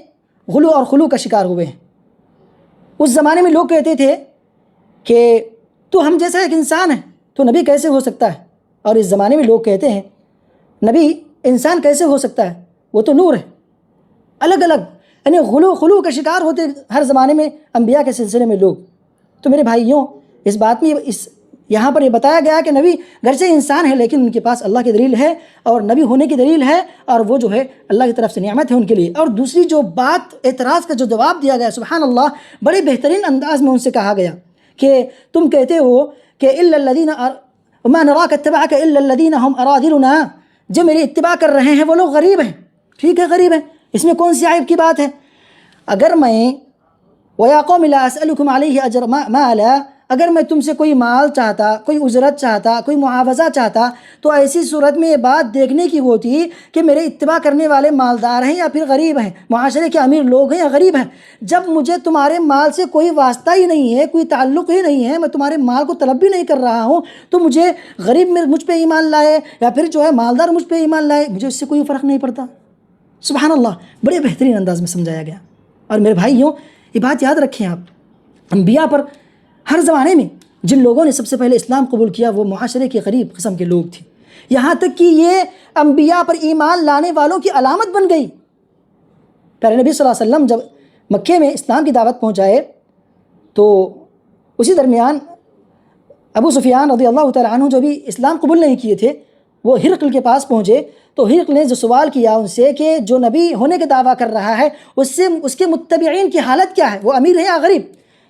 غلو اور خلو کا شکار ہوئے ہیں۔ اس زمانے میں لوگ کہتے تھے کہ تو ہم جیسا ایک انسان ہے، تو نبی کیسے ہو سکتا ہے؟ اور اس زمانے میں لوگ کہتے ہیں نبی انسان کیسے ہو سکتا ہے، وہ تو نور ہے۔ الگ الگ یعنی غلو خلو کا شکار ہوتے ہر زمانے میں انبیاء کے سلسلے میں لوگ۔ تو میرے بھائیوں، اس بات میں یہاں پر یہ بتایا گیا کہ نبی گرچہ انسان ہے لیکن ان کے پاس اللہ کی دلیل ہے اور نبی ہونے کی دلیل ہے، اور وہ جو ہے اللہ کی طرف سے نعمت ہے ان کے لیے۔ اور دوسری جو بات اعتراض کا جو جواب دیا گیا، سبحان اللہ، بڑے بہترین انداز میں ان سے کہا گیا کہ تم کہتے ہو کہ الا الذین ما نراک اتبعک الا الذین هم اراذلنا، جو میری اتباع کر رہے ہیں وہ لوگ غریب ہیں۔ ٹھیک ہے، غریب ہیں، اس میں کون سی عیب کی بات ہے؟ اگر میں وَيَا قَوْمِ لَا أَسْأَلُكُمْ عَلَيْهِ أَجْرًا مَالًا، اگر میں تم سے کوئی مال چاہتا، کوئی اجرت چاہتا، کوئی معاوضہ چاہتا، تو ایسی صورت میں یہ بات دیکھنے کی ہوتی کہ میرے اتباع کرنے والے مالدار ہیں یا پھر غریب ہیں، معاشرے کے امیر لوگ ہیں یا غریب ہیں۔ جب مجھے تمہارے مال سے کوئی واسطہ ہی نہیں ہے، کوئی تعلق ہی نہیں ہے، میں تمہارے مال کو طلب بھی نہیں کر رہا ہوں، تو مجھے غریب مجھ پہ ایمان لائے یا پھر جو ہے مالدار مجھ پہ ایمان لائے، مجھے اس سے کوئی فرق نہیں پڑتا۔ سبحان اللہ، بڑے بہترین انداز میں سمجھایا گیا۔ اور میرے بھائیوں، یہ بات یاد رکھیں آپ، انبیاء پر ہر زمانے میں جن لوگوں نے سب سے پہلے اسلام قبول کیا وہ معاشرے کے غریب قسم کے لوگ تھے، یہاں تک کہ یہ انبیاء پر ایمان لانے والوں کی علامت بن گئی۔ پیارے نبی صلی اللہ علیہ وسلم جب مکے میں اسلام کی دعوت پہنچائے تو اسی درمیان ابو سفیان رضی اللہ تعالیٰ عنہ جو بھی اسلام قبول نہیں کیے تھے، وہ ہرقل کے پاس پہنچے تو ہرقل نے جو سوال کیا ان سے کہ جو نبی ہونے کا دعویٰ کر رہا ہے اس کے متبعین کی حالت کیا ہے، وہ امیر ہے یا غریب؟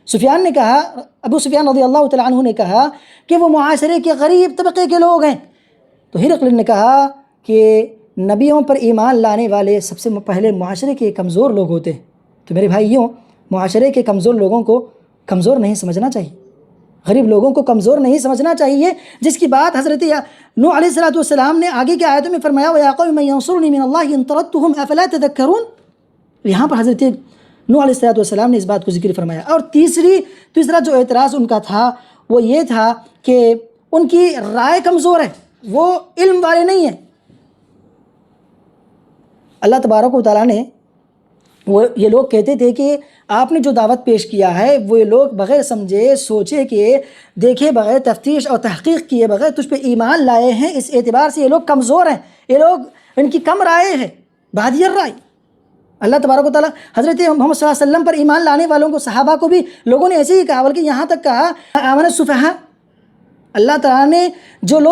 سفیان نے کہا، ابو سفیان رضی اللہ تعالیٰ عنہ نے کہا کہ وہ معاشرے کے غریب طبقے کے لوگ ہیں۔ تو ہرقل نے کہا کہ نبیوں پر ایمان لانے والے سب سے پہلے معاشرے کے کمزور لوگ ہوتے ہیں۔ تو میرے بھائیوں، معاشرے کے کمزور لوگوں کو کمزور نہیں سمجھنا چاہیے، غریب لوگوں کو کمزور نہیں سمجھنا چاہیے، جس کی بات حضرت نوح علیہ السلام نے آگے کی آیتوں میں فرمایا وَيَا قَوْمِ مَن يَنصُرُنِي مِنَ اللَّهِ إِن طَرَدتُّهُمْ أَفَلَا تَذَكَّرُونَ۔ یہاں پر حضرت نوح علیہ السلام نے اس بات کو ذکر فرمایا۔ اور تیسرا جو اعتراض ان کا تھا وہ یہ تھا کہ ان کی رائے کمزور ہے، وہ علم والے نہیں ہیں۔ اللہ تبارک و تعالیٰ نے یہ لوگ کہتے تھے کہ آپ نے جو دعوت پیش کیا ہے وہ یہ لوگ بغیر سمجھے سوچے کہ دیکھے بغیر تفتیش اور تحقیق کیے بغیر تجھ پہ ایمان لائے ہیں، اس اعتبار سے یہ لوگ کمزور ہیں، یہ لوگ ان کی کم رائے ہے، بادی الرائے۔ اللہ تبارک و تعالیٰ حضرت محمد صلی اللہ علیہ وسلم پر ایمان لانے والوں کو، صحابہ کو بھی لوگوں نے ایسے ہی کہا، بلکہ یہاں تک کہا آمن السفہاء۔ اللہ تعالیٰ نے جن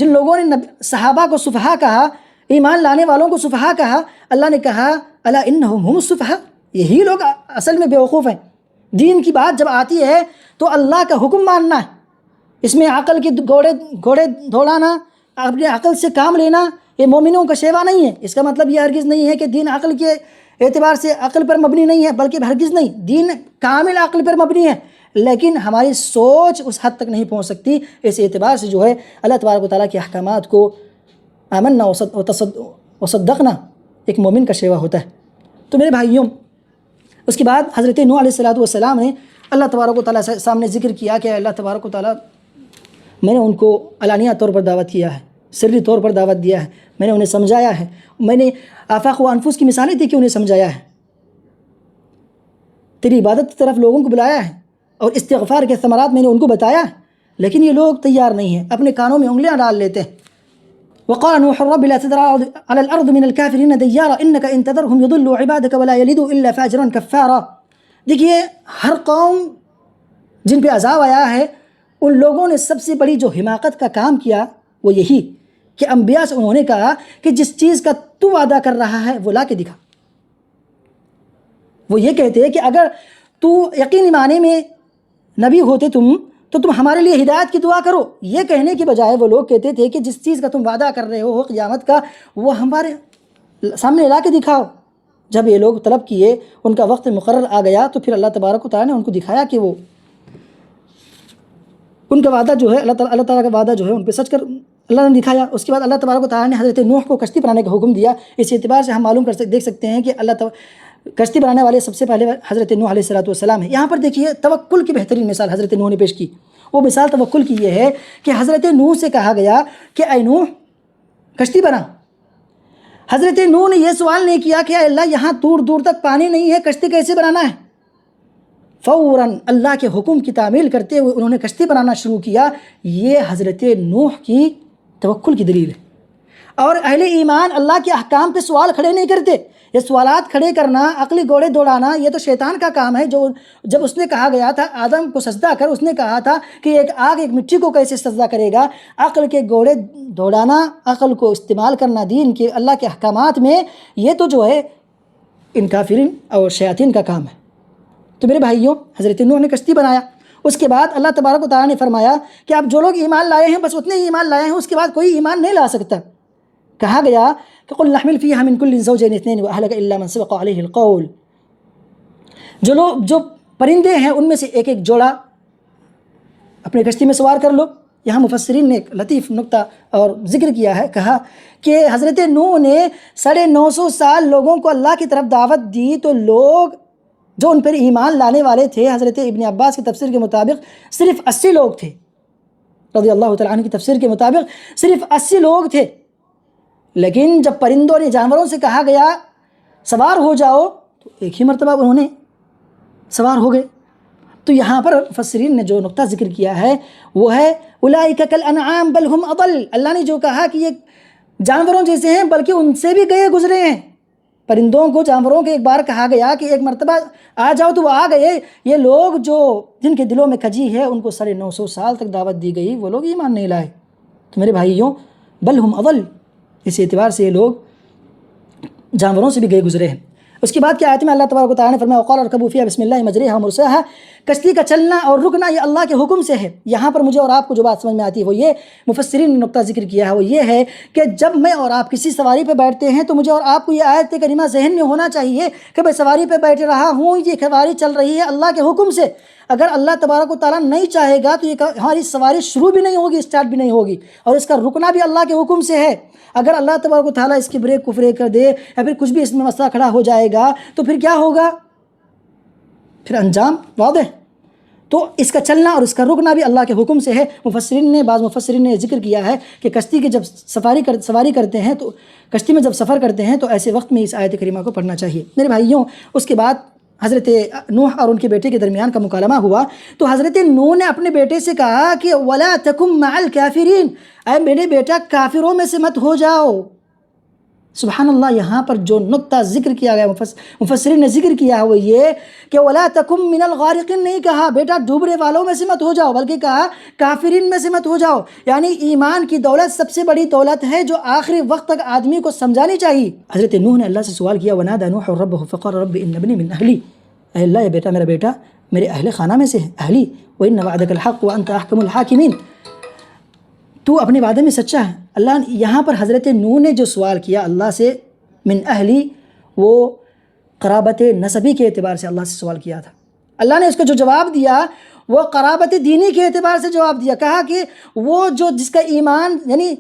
لوگوں نے صحابہ کو سفہاء کہا، ایمان لانے والوں کو سفہاء کہا، اللہ نے کہا الا انہم هم السفہاء، یہی لوگ اصل میں بیوقوف ہیں۔ دین کی بات جب آتی ہے تو اللہ کا حکم ماننا ہے، اس میں عقل کی گھوڑے دوڑانا، اپنے عقل سے کام لینا، یہ مومنوں کا شیوا نہیں ہے۔ اس کا مطلب یہ ہرگز نہیں ہے کہ دین عقل کے اعتبار سے عقل پر مبنی نہیں ہے، بلکہ ہرگز نہیں، دین کامل عقل پر مبنی ہے، لیکن ہماری سوچ اس حد تک نہیں پہنچ سکتی۔ اس اعتبار سے جو ہے اللہ تبارک و تعالیٰ کے احکامات کو آمنا وصدقنا ایک مومن کا شیوا ہوتا ہے۔ تو میرے بھائیوں، اس کے بعد حضرت نوح علیہ السلام نے اللہ تبارک و تعالیٰ سے سامنے ذکر کیا کہ اللہ تبارک و تعالیٰ، میں نے ان کو علانیہ طور پر دعوت کیا ہے، سری طور پر دعوت دیا ہے، میں نے انہیں سمجھایا ہے، میں نے آفاق و انفس کی مثالیں دی کہ انہیں سمجھایا ہے، تیری عبادت کی طرف لوگوں کو بلایا ہے، اور استغفار کے ثمرات میں نے ان کو بتایا ہے، لیکن یہ لوگ تیار نہیں ہیں، اپنے کانوں میں انگلیاں ڈال لیتے ہیں۔ وقال نوح رب لا تذر على الارض من الكافرين ديارا انك ان تذرهم يضلوا عبادك ولا يلدوا الا فاجرا كفارا۔ دیکھیے، ہر قوم جن پہ عذاب آیا ہے، ان لوگوں نے سب سے بڑی جو حماقت کا کام کیا وہ یہی کہ انبیاء سے انہوں نے کہا کہ جس چیز کا تو وعدہ کر رہا ہے وہ لا کے دکھا۔ وہ یہ کہتے ہیں کہ اگر تو یقینی معنی میں نبی ہوتے تو تم ہمارے لیے ہدایت کی دعا کرو۔ یہ کہنے کے بجائے وہ لوگ کہتے تھے کہ جس چیز کا تم وعدہ کر رہے ہو قیامت کا، وہ ہمارے سامنے لا کے دکھاؤ۔ جب یہ لوگ طلب کیے، ان کا وقت مقرر آ گیا، تو پھر اللہ تبارک و تعالیٰ نے ان کو دکھایا کہ وہ ان کا وعدہ جو ہے، اللہ تعالیٰ کا وعدہ جو ہے ان پہ سچ کر اللہ نے دکھایا۔ اس کے بعد اللہ تبارک و تعالیٰ نے حضرت نوح کو کشتی بنانے کا حکم دیا۔ اس اعتبار سے ہم معلوم دیکھ سکتے ہیں کہ کشتی بنانے والے سب سے پہلے حضرت نوح علیہ السلام ہے۔ یہاں پر دیکھیے توکل کی بہترین مثال حضرت نوح نے پیش کی۔ وہ مثال توکل کی یہ ہے کہ حضرت نوح سے کہا گیا کہ اے نوح کشتی بنا۔ حضرت نوح نے یہ سوال نہیں کیا کہ اے اللہ یہاں دور دور تک پانی نہیں ہے، کشتی کیسے بنانا ہے؟ فوراً اللہ کے حکم کی تعمیل کرتے ہوئے انہوں نے کشتی بنانا شروع کیا۔ یہ حضرت نوح کی توکل کی دلیل ہے۔ اور اہل ایمان اللہ کے احکام پہ سوال کھڑے نہیں کرتے۔ یہ سوالات کھڑے کرنا، عقلی گھوڑے دوڑانا، یہ تو شیطان کا کام ہے۔ جو جب اس نے کہا گیا تھا آدم کو سجدہ کر، اس نے کہا تھا کہ ایک آگ ایک مٹی کو کیسے سجدہ کرے گا؟ عقل کے گھوڑے دوڑانا، عقل کو استعمال کرنا دین کے اللہ کے احکامات میں، یہ تو جو ہے ان کافرین اور شیاطین کا کام ہے۔ تو میرے بھائیوں، حضرت نوح نے کشتی بنایا۔ اس کے بعد اللہ تبارک و تعالیٰ نے فرمایا کہ آپ جو لوگ ایمان لائے ہیں بس اتنے ہی ایمان لائے ہیں، اس کے بعد کوئی ایمان نہیں لا سکتا۔ کہا گیا کہ قل نحمل فیہا من کل زوجین اثنین واہلک الا من سبق علیہ القول۔ جو پرندے ہیں ان میں سے ایک ایک جوڑا اپنے کشتی میں سوار کر لو۔ یہاں مفسرین نے ایک لطیف نکتہ اور ذکر کیا ہے، کہا کہ حضرت نوح نے 950 سال لوگوں کو اللہ کی طرف دعوت دی، تو لوگ جو ان پر ایمان لانے والے تھے، حضرت ابن عباس کی تفسیر کے مطابق صرف 80 لوگ تھے، رضی اللہ تعالیٰ عنہ کی تفسیر کے مطابق صرف 80 لوگ تھے۔ لیکن جب پرندوں نے جانوروں سے کہا گیا سوار ہو جاؤ، تو ایک ہی مرتبہ انہوں نے سوار ہو گئے۔ تو یہاں پر مفسرین نے جو نقطہ ذکر کیا ہے وہ ہے اولئک کالانعام بل ہم اضل۔ اللہ نے جو کہا کہ یہ جانوروں جیسے ہیں بلکہ ان سے بھی گئے گزرے ہیں۔ پرندوں کو جانوروں کے ایک بار کہا گیا کہ ایک مرتبہ آ جاؤ تو وہ آ گئے۔ یہ لوگ جو جن کے دلوں میں کجی ہے، ان کو 950 سال تک دعوت دی گئی، وہ لوگ ایمان نہیں لائے۔ تو میرے بھائیوں، بل ہم اضل، اس اعتبار سے یہ لوگ جانوروں سے بھی گئے گزرے ہیں۔ اس کے بعد کیا آیت میں اللہ تبارک و تعالیٰ نے فرمایا وقال اركبوا فيها بسم الله مجريها ومرساها۔ کشتی کا چلنا اور رکنا یہ اللہ کے حکم سے ہے۔ یہاں پر مجھے اور آپ کو جو بات سمجھ میں آتی ہے وہ یہ، مفسرین نے نقطہ ذکر کیا ہے وہ یہ ہے کہ جب میں اور آپ کسی سواری پہ بیٹھتے ہیں تو مجھے اور آپ کو یہ آیت کریمہ ذہن میں ہونا چاہیے کہ میں سواری پہ بیٹھ رہا ہوں، یہ سواری چل رہی ہے اللہ کے حکم سے۔ اگر اللہ تبارک و تعالیٰ نہیں چاہے گا تو یہ ہماری سواری شروع بھی نہیں ہوگی، اسٹارٹ بھی نہیں ہوگی، اور اس کا رکنا بھی اللہ کے حکم سے ہے۔ اگر اللہ تبارک و تعالیٰ اس کی بریک کو فریک کر دے یا پھر کچھ بھی اس میں مسئلہ کھڑا ہو جائے گا تو پھر کیا ہوگا؟ پھر انجام واضح۔ تو اس کا چلنا اور اس کا رکنا بھی اللہ کے حکم سے ہے۔ بعض مفسرین نے ذکر کیا ہے کہ کشتی کی جب سواری کرتے ہیں تو کشتی میں جب سفر کرتے ہیں تو ایسے وقت میں اس آیت کریمہ کو پڑھنا چاہیے۔ میرے بھائیوں، اس کے بعد حضرت نوح اور ان کے بیٹے کے درمیان کا مکالمہ ہوا، تو حضرت نوح نے اپنے بیٹے سے کہا کہ وَلَا تَكُن مَعَ الْكَافِرِينَ، اے میرے بیٹا کافروں میں سے مت ہو جاؤ۔ سبحان اللہ، یہاں پر جو نقطہ ذکر کیا گیا مفسرین نے ذکر کیا ہے وہ یہ کہ وَلَا تَكُن مِّنَ الْغَارِقِينَ، نہیں کہا بیٹا ڈوبنے والوں میں سے مت ہو جاؤ، بلکہ کہا کافرین میں سے مت ہو جاؤ۔ یعنی ایمان کی دولت سب سے بڑی دولت ہے جو آخری وقت تک آدمی کو سمجھانی چاہیے۔ حضرت نوح نے اللہ سے سوال کیا وَنَادَى نُوحٌ رَبَّهُ فَقَالَ رَبِّ إِنَّ ابْنِي مِنْ أَهْلِي، اے اللہ یہ بیٹا میرا بیٹا میرے اہل خانہ میں سے ہے، اہلی، وَإِنَّ وَعْدَكَ الْحَقُّ وَأَنْتَ أَحْكَمُ الْحَاكِمِينَ، تو اپنے وعدے میں سچا ہے۔ اللہ نے یہاں پر حضرت نوح نے جو سوال کیا اللہ سے من اہلی، وہ قرابت نسبی کے اعتبار سے اللہ سے سوال کیا تھا۔ اللہ نے اس کو جو جواب دیا وہ قرابت دینی کے اعتبار سے جواب دیا، کہا کہ وہ جو جس کا ایمان یعنی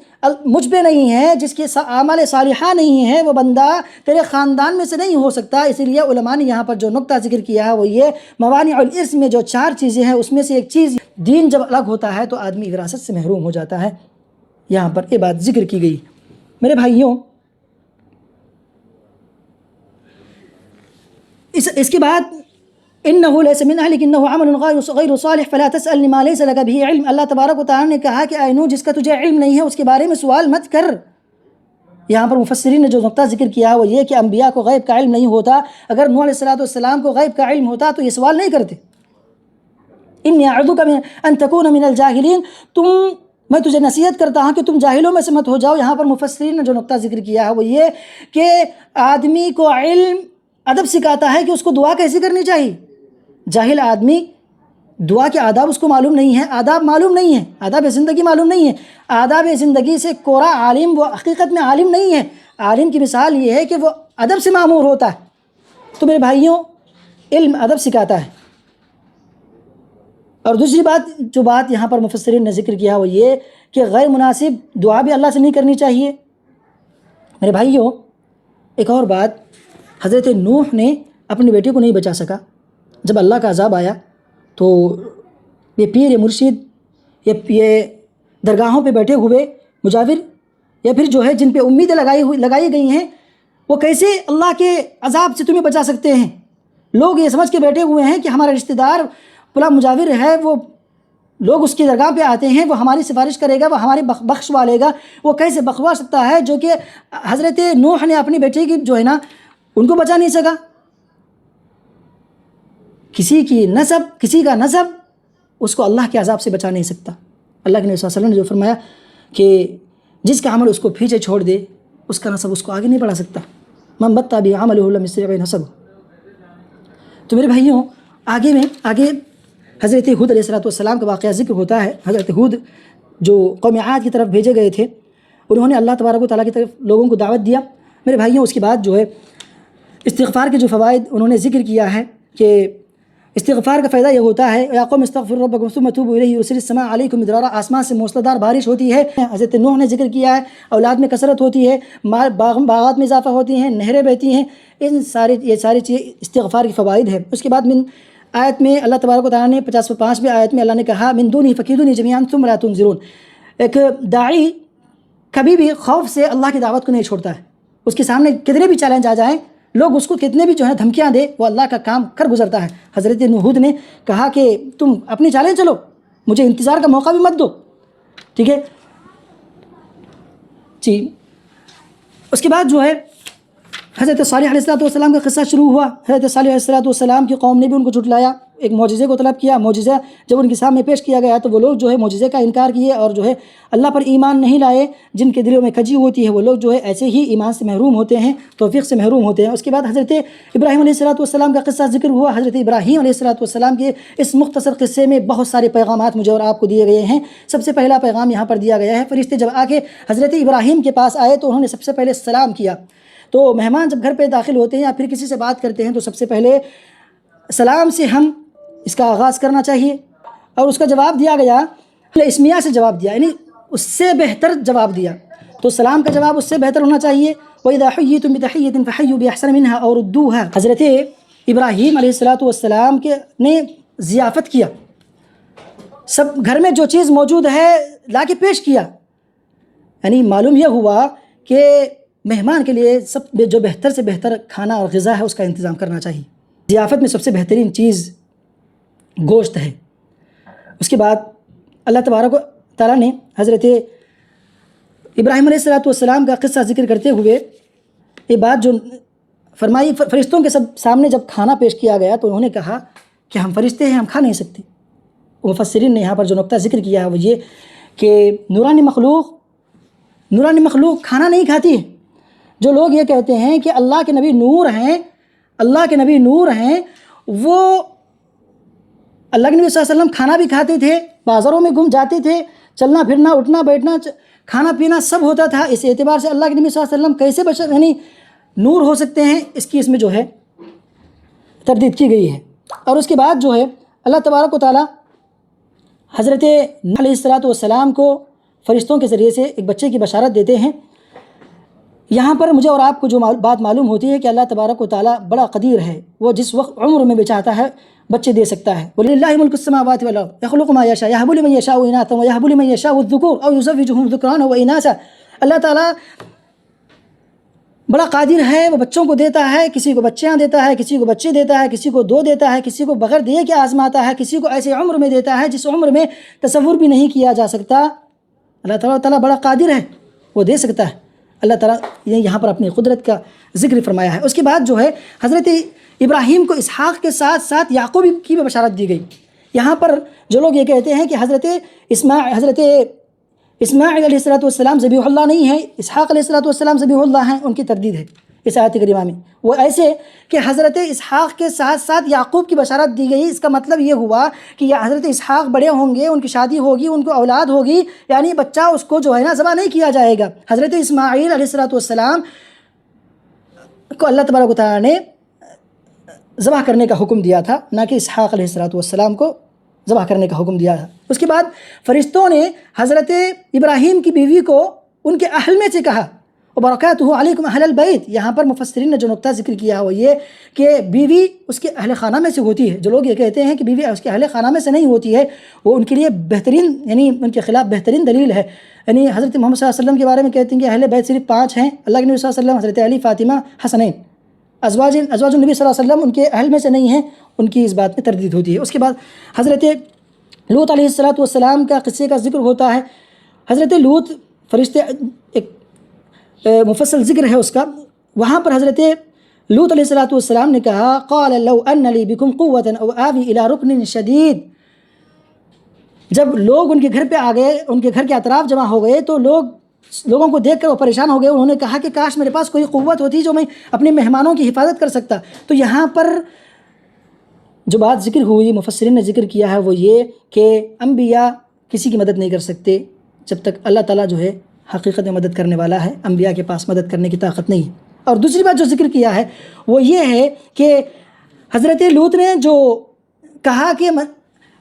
مجھ پہ نہیں ہے، جس کے اعمال صالحہ نہیں ہے، وہ بندہ تیرے خاندان میں سے نہیں ہو سکتا۔ اسی لیے علماء نے یہاں پر جو نقطہ ذکر کیا ہے وہ یہ، موانع الارث میں جو 4 چیزیں ہیں اس میں سے ایک چیز دین جب الگ ہوتا ہے تو آدمی وراثت سے محروم ہو جاتا ہے، یہاں پر یہ بات ذکر کی گئی۔ میرے بھائیوں، اس کے بعد انه ليس من اهلك انه عمل غیر صالح فلا تسألني ما ليس لك به علم، اللہ تبارک و تعالیٰ نے کہا کہ اے نوح جس کا تجھے علم نہیں ہے اس کے بارے میں سوال مت کر۔ یہاں پر مفسرین نے جو نقطہ ذکر کیا وہ یہ کہ انبیاء کو غیب کا علم نہیں ہوتا، اگر نوح علیہ السلام کو غیب کا علم ہوتا تو یہ سوال نہیں کرتے۔ انی اعوذک ان تکون من الجاہلین، میں تجھے نصیحت کرتا ہوں کہ تم جاہلوں میں سے مت ہو جاؤ۔ یہاں پر مفسرین نے جو نقطہ ذکر کیا ہے وہ یہ کہ آدمی کو علم ادب سکھاتا ہے کہ اس کو دعا کیسی کرنی چاہیے۔ جاہل آدمی دعا کے آداب اس کو معلوم نہیں ہے، آداب معلوم نہیں ہے، آداب زندگی معلوم نہیں ہے، آداب زندگی سے کورا عالم وہ حقیقت میں عالم نہیں ہے۔ عالم کی مثال یہ ہے کہ وہ ادب سے معمور ہوتا ہے۔ تو میرے بھائیوں، علم ادب سکھاتا ہے۔ اور دوسری بات جو بات یہاں پر مفسرین نے ذکر کیا وہ یہ کہ غیر مناسب دعا بھی اللہ سے نہیں کرنی چاہیے۔ میرے بھائیوں، ایک اور بات، حضرت نوح نے اپنے بیٹے کو نہیں بچا سکا۔ جب اللہ کا عذاب آیا تو یہ پیر، یہ مرشد، یہ درگاہوں پہ بیٹھے ہوئے مجاور یا پھر جو ہے جن پہ امیدیں لگائی گئی ہیں، وہ کیسے اللہ کے عذاب سے تمہیں بچا سکتے ہیں؟ لوگ یہ سمجھ کے بیٹھے ہوئے ہیں کہ ہمارا رشتہ دار فلاں مجاور ہے، وہ لوگ اس کی درگاہ پہ آتے ہیں، وہ ہماری سفارش کرے گا، وہ ہماری بخشوا لے گا۔ وہ کیسے بخشوا سکتا ہے جو کہ حضرت نوح نے اپنی بیٹے کی جو ہے نا ان کو بچا نہیں سکا۔ کسی کا نسب اس کو اللہ کے عذاب سے بچا نہیں سکتا۔ اللہ کے نبی صلی اللہ علیہ وسلم نے جو فرمایا کہ جس کا عمل اس کو پیچھے چھوڑ دے اس کا نسب اس کو آگے نہیں بڑھا سکتا۔ من بطأ بعمله لم يسرع نسبه۔ تو میرے بھائیوں، آگے حضرت ہود علیہ السلام کا واقعہ ذکر ہوتا ہے۔ حضرت ہود جو قوم عاد کی طرف بھیجے گئے تھے، انہوں نے اللہ تبارک و تعالیٰ کی طرف لوگوں کو دعوت دیا۔ میرے بھائیوں، اس کے بعد جو ہے استغفار کے جو فوائد انہوں نے ذکر کیا ہے کہ استغفار کا فائدہ یہ ہوتا ہے، یا قوم استغفروا ربکم ثم توبوا الیہ یرسل السماء علیکم مدرارا، آسمان سے موسلا دھار بارش ہوتی ہے۔ حضرت نوح نے ذکر کیا ہے اولاد میں کثرت ہوتی ہے، باغات میں اضافہ ہوتی ہیں، نہریں بہتی ہیں۔ یہ ساری چیزیں استغفار کے فوائد ہیں۔ اس کے بعد آیت میں اللہ تبارک و تعالیٰ نے 55ویں آیت میں اللہ نے کہا من دونہ فکیدونی جمیعا ثم لا تنظرون۔ ایک داعی کبھی بھی خوف سے اللہ کی دعوت کو نہیں چھوڑتا ہے۔ اس کے سامنے کتنے بھی چیلنج آ جائیں، لوگ اس کو کتنے بھی جو ہے دھمکیاں دے، وہ اللہ کا کام کر گزرتا ہے۔ حضرت ہود نے کہا کہ تم اپنی چالیں چلو، مجھے انتظار کا موقع بھی مت دو، ٹھیک ہے جی۔ اس کے بعد جو ہے حضرت صالح علیہ السلام کا قصہ شروع ہوا۔ حضرت صالح علیہ السلام کی قوم نے بھی ان کو جھٹلایا، ایک معجزے کو طلب کیا۔ معجزہ جب ان کے سامنے پیش کیا گیا تو وہ لوگ جو ہے معجزے کا انکار کیے اور جو ہے اللہ پر ایمان نہیں لائے۔ جن کے دلوں میں کھجی ہوتی ہے وہ لوگ جو ہے ایسے ہی ایمان سے محروم ہوتے ہیں، توفیق سے محروم ہوتے ہیں۔ اس کے بعد حضرت ابراہیم علیہ السلام کا قصہ ذکر ہوا۔ حضرت ابراہیم علیہ السلام کے اس مختصر قصے میں بہت سارے پیغامات مجھے اور آپ کو دیے گئے ہیں۔ سب سے پہلا پیغام یہاں پر دیا گیا ہے، فرشتے جب آ کے حضرت ابراہیم کے پاس آئے تو انہوں نے سب سے پہلے سلام کیا۔ تو مہمان جب گھر پہ داخل ہوتے ہیں یا پھر کسی سے بات کرتے ہیں تو سب سے پہلے سلام سے ہم اس کا آغاز کرنا چاہیے، اور اس کا جواب دیا گیا اسمیہ سے جواب دیا، یعنی اس سے بہتر جواب دیا۔ تو سلام کا جواب اس سے بہتر ہونا چاہیے۔ وَإِذَا حُيِّيتُم بِتَحِيَّةٍ فَحَيُّوا بِأَحْسَنَ مِنْهَا أَوْ رُدُّوهَا۔ حضرت ابراہیم علیہ السلام کے نے ضیافت کیا، سب گھر میں جو چیز موجود ہے لا کے پیش کیا، یعنی معلوم یہ ہوا کہ مہمان کے لیے سب جو بہتر سے بہتر کھانا اور غذا ہے اس کا انتظام کرنا چاہیے۔ ضیافت میں سب سے بہترین چیز گوشت ہے۔ اس کے بعد اللہ تبارک و تعالیٰ نے حضرت ابراہیم علیہ السلام کا قصہ ذکر کرتے ہوئے یہ بات جو فرمائی، فرشتوں کے سب سامنے جب کھانا پیش کیا گیا تو انہوں نے کہا کہ ہم فرشتے ہیں، ہم کھا نہیں سکتے۔ مفسرین نے یہاں پر جو نقطہ ذکر کیا ہے وہ یہ کہ نورانی مخلوق کھانا نہیں کھاتی ہے۔ جو لوگ یہ کہتے ہیں کہ اللہ کے نبی نور ہیں، وہ اللہ کے نبی صلی اللہ علیہ وسلم کھانا بھی کھاتے تھے، بازاروں میں گھوم جاتے تھے، چلنا پھرنا، اٹھنا بیٹھنا، کھانا پینا سب ہوتا تھا۔ اس اعتبار سے اللہ کے نبی صلی اللہ علیہ وسلم کیسے بشر یعنی نور ہو سکتے ہیں، اس میں جو ہے تردید کی گئی ہے۔ اور اس کے بعد جو ہے اللہ تبارک و تعالیٰ حضرت نوح علیہ السلام کو فرشتوں کے ذریعے سے ایک بچے کی بشارت دیتے ہیں۔ یہاں پر مجھے اور آپ کو جو بات معلوم ہوتی ہے کہ اللہ تبارک و تعالیٰ بڑا قدیر ہے، وہ جس وقت عمر میں بھی چاہتا ہے بچے دے سکتا ہے۔ وَلِلَّهِ مُلْكُ السَّمَاوَاتِ وَالْأَرْضِ يَخْلُقُ مَا يَشَاءُ يَهَبُ لِمَن يَشَاءُ إِنَاثًا وَيَهَبُ لِمَن يَشَاءُ الذُّكُورَ أَوْ يُزَوِّجُهُمْ ذُكْرَانًا وَإِنَاثًا۔ اللہ تعالیٰ بڑا قادر ہے، وہ بچوں کو دیتا ہے، کسی کو بچیاں دیتا ہے، کسی کو بچے دیتا ہے، کسی کو دو دیتا ہے، کسی کو بغیر دیے کے آزماتا ہے، کسی کو ایسے عمر میں دیتا ہے جس عمر میں تصور بھی نہیں کیا جا سکتا۔ اللہ تعالیٰ بڑا قادر ہے، وہ دے سکتا ہے۔ اللہ تعالیٰ نے یہاں پر اپنی قدرت کا ذکر فرمایا ہے۔ اس کے بعد جو ہے حضرت ابراہیم کو اسحاق کے ساتھ ساتھ یعقوب کی بھی بشارت دی گئی۔ یہاں پر جو لوگ یہ کہتے ہیں کہ حضرت اسماعیل علیہ السلام ذبیح اللہ نہیں ہے، اسحاق علیہ السلام ذبیح اللہ ہیں، ان کی تردید ہے اس آیت کریمہ میں۔ وہ ایسے کہ حضرت اسحاق کے ساتھ ساتھ یعقوب کی بشارت دی گئی۔ اس کا مطلب یہ ہوا کہ حضرت اسحاق بڑے ہوں گے، ان کی شادی ہوگی، ان کو اولاد ہوگی، یعنی بچہ اس کو جو ہے نا ذبح نہیں کیا جائے گا۔ حضرت اسماعیل علیہ السلام کو اللہ تبارک و تعالیٰ نے ذبح کرنے کا حکم دیا تھا، نہ کہ اسحاق علیہ السلام کو ذبح کرنے کا حکم دیا تھا۔ اس کے بعد فرشتوں نے حضرت ابراہیم کی بیوی کو ان کے اہل میں سے کہا، وبرکاتہ علیکم اہل البیت۔ یہاں پر مفسرین نے جو نقطہ ذکر کیا وہ یہ کہ بیوی اس کے اہل خانہ میں سے ہوتی ہے۔ جو لوگ یہ کہتے ہیں کہ بیوی اس کے اہل خانہ میں سے نہیں ہوتی ہے، وہ ان کے لیے بہترین، یعنی ان کے خلاف بہترین دلیل ہے۔ یعنی حضرت محمد صلی اللہ علیہ وسلم کے بارے میں کہتے ہیں کہ اہل بیت صرف 5 ہیں، اللہ کے نبی صلی اللہ علیہ وسلم، حضرت علی، فاطمہ، حسنین، ازواج النبی صلی اللہ علیہ وسلم ان کے اہل میں سے نہیں ہیں، ان کی اس بات میں تردید ہوتی ہے۔ اس کے بعد حضرت لوط علیہ السلام کا قصے کا ذکر ہوتا ہے۔ حضرت لوط فرشتے ایک مفصل ذکر ہے اس کا، وہاں پر حضرت لوط علیہ السلام نے کہا، قال لو ان لی بکم قوۃ او آوی الی رکن شدید۔ جب لوگ ان کے گھر پہ آ گئے، ان کے گھر کے اطراف جمع ہو گئے، تو لوگوں کو دیکھ کر وہ پریشان ہو گئے۔ انہوں نے کہا کہ کاش میرے پاس کوئی قوت ہوتی جو میں اپنے مہمانوں کی حفاظت کر سکتا۔ تو یہاں پر جو بات ذکر ہوئی، مفسرین نے ذکر کیا ہے وہ یہ کہ انبیاء کسی کی مدد نہیں کر سکتے جب تک اللہ تعالیٰ جو ہے حقیقت میں مدد کرنے والا ہے۔ انبیاء کے پاس مدد کرنے کی طاقت نہیں ہے۔ اور دوسری بات جو ذکر کیا ہے وہ یہ ہے کہ حضرت لوط نے جو کہا کہ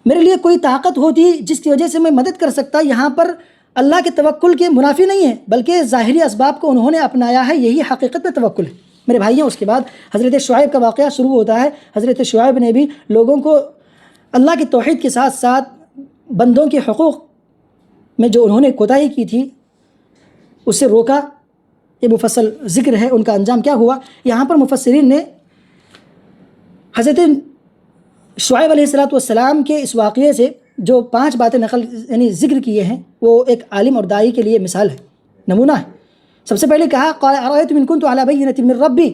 میرے لیے کوئی طاقت ہوتی جس کی وجہ سے میں مدد کر سکتا، یہاں پر اللہ کے توکل کے منافی نہیں ہے، بلکہ ظاہری اسباب کو انہوں نے اپنایا ہے، یہی حقیقت میں توکل ہے میرے بھائیوں۔ اس کے بعد حضرت شعیب کا واقعہ شروع ہوتا ہے۔ حضرت شعیب نے بھی لوگوں کو اللہ کی توحید کے ساتھ ساتھ بندوں کے حقوق میں جو انہوں نے کوتاہی کی تھی اس سے روکا۔ یہ مفصل ذکر ہے، ان کا انجام کیا ہوا۔ یہاں پر مفسرین نے حضرت شعیب علیہ السلام کے اس واقعے سے جو 5 باتیں یعنی ذکر کیے ہیں، وہ ایک عالم اور داعی کے لیے مثال ہے، نمونہ ہے۔ سب سے پہلے کہا، قال ارأیتم ان کنت علی بینۃ من ربی۔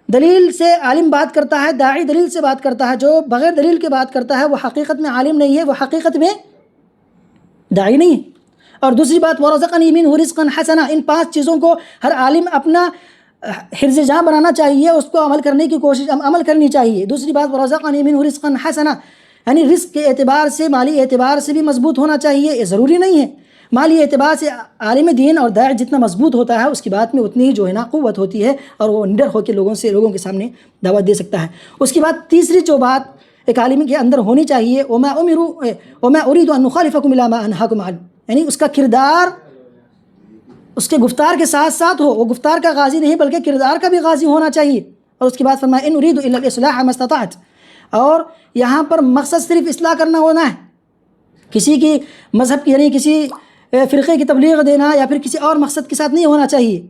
دلیل سے عالم بات کرتا ہے، داعی دلیل سے بات کرتا ہے۔ جو بغیر دلیل کے بات کرتا ہے وہ حقیقت میں عالم نہیں ہے، وہ حقیقت میں داعی نہیں ہے۔ اور دوسری بات، ورزقنی منہ رزقا حسنا۔ ان 5 چیزوں کو ہر عالم اپنا حرز جاں بنانا چاہیے، اس کو عمل کرنے کی عمل کرنی چاہیے۔ دوسری بات، ورزقنی منہ رزقا حسنا، یعنی رزق کے اعتبار سے، مالی اعتبار سے بھی مضبوط ہونا چاہیے۔ یہ ضروری نہیں ہے، مالی اعتبار سے عالم دین اور داعی جتنا مضبوط ہوتا ہے اس کی بات میں اتنی ہی جو ہے نا قوت ہوتی ہے، اور وہ نڈر ہو کے لوگوں کے سامنے دعوت دے سکتا ہے۔ اس کے بعد تیسری جو بات ایک عالم کے اندر ہونی چاہیے، وما اريد ان اخالفكم الى ما انهاكم عنه، یعنی اس کا کردار اس کے گفتار کے ساتھ ساتھ ہو۔ وہ گفتار کا غازی نہیں بلکہ کردار کا بھی غازی ہونا چاہیے۔ اور اس کے بعد فرمایا، ان اريد الا الاصلاح ما استطعت۔ اور یہاں پر مقصد صرف اصلاح کرنا ہونا ہے، کسی کی مذہب کی یعنی کسی فرقے کی تبلیغ دینا یا پھر کسی اور مقصد کے ساتھ نہیں ہونا چاہیے۔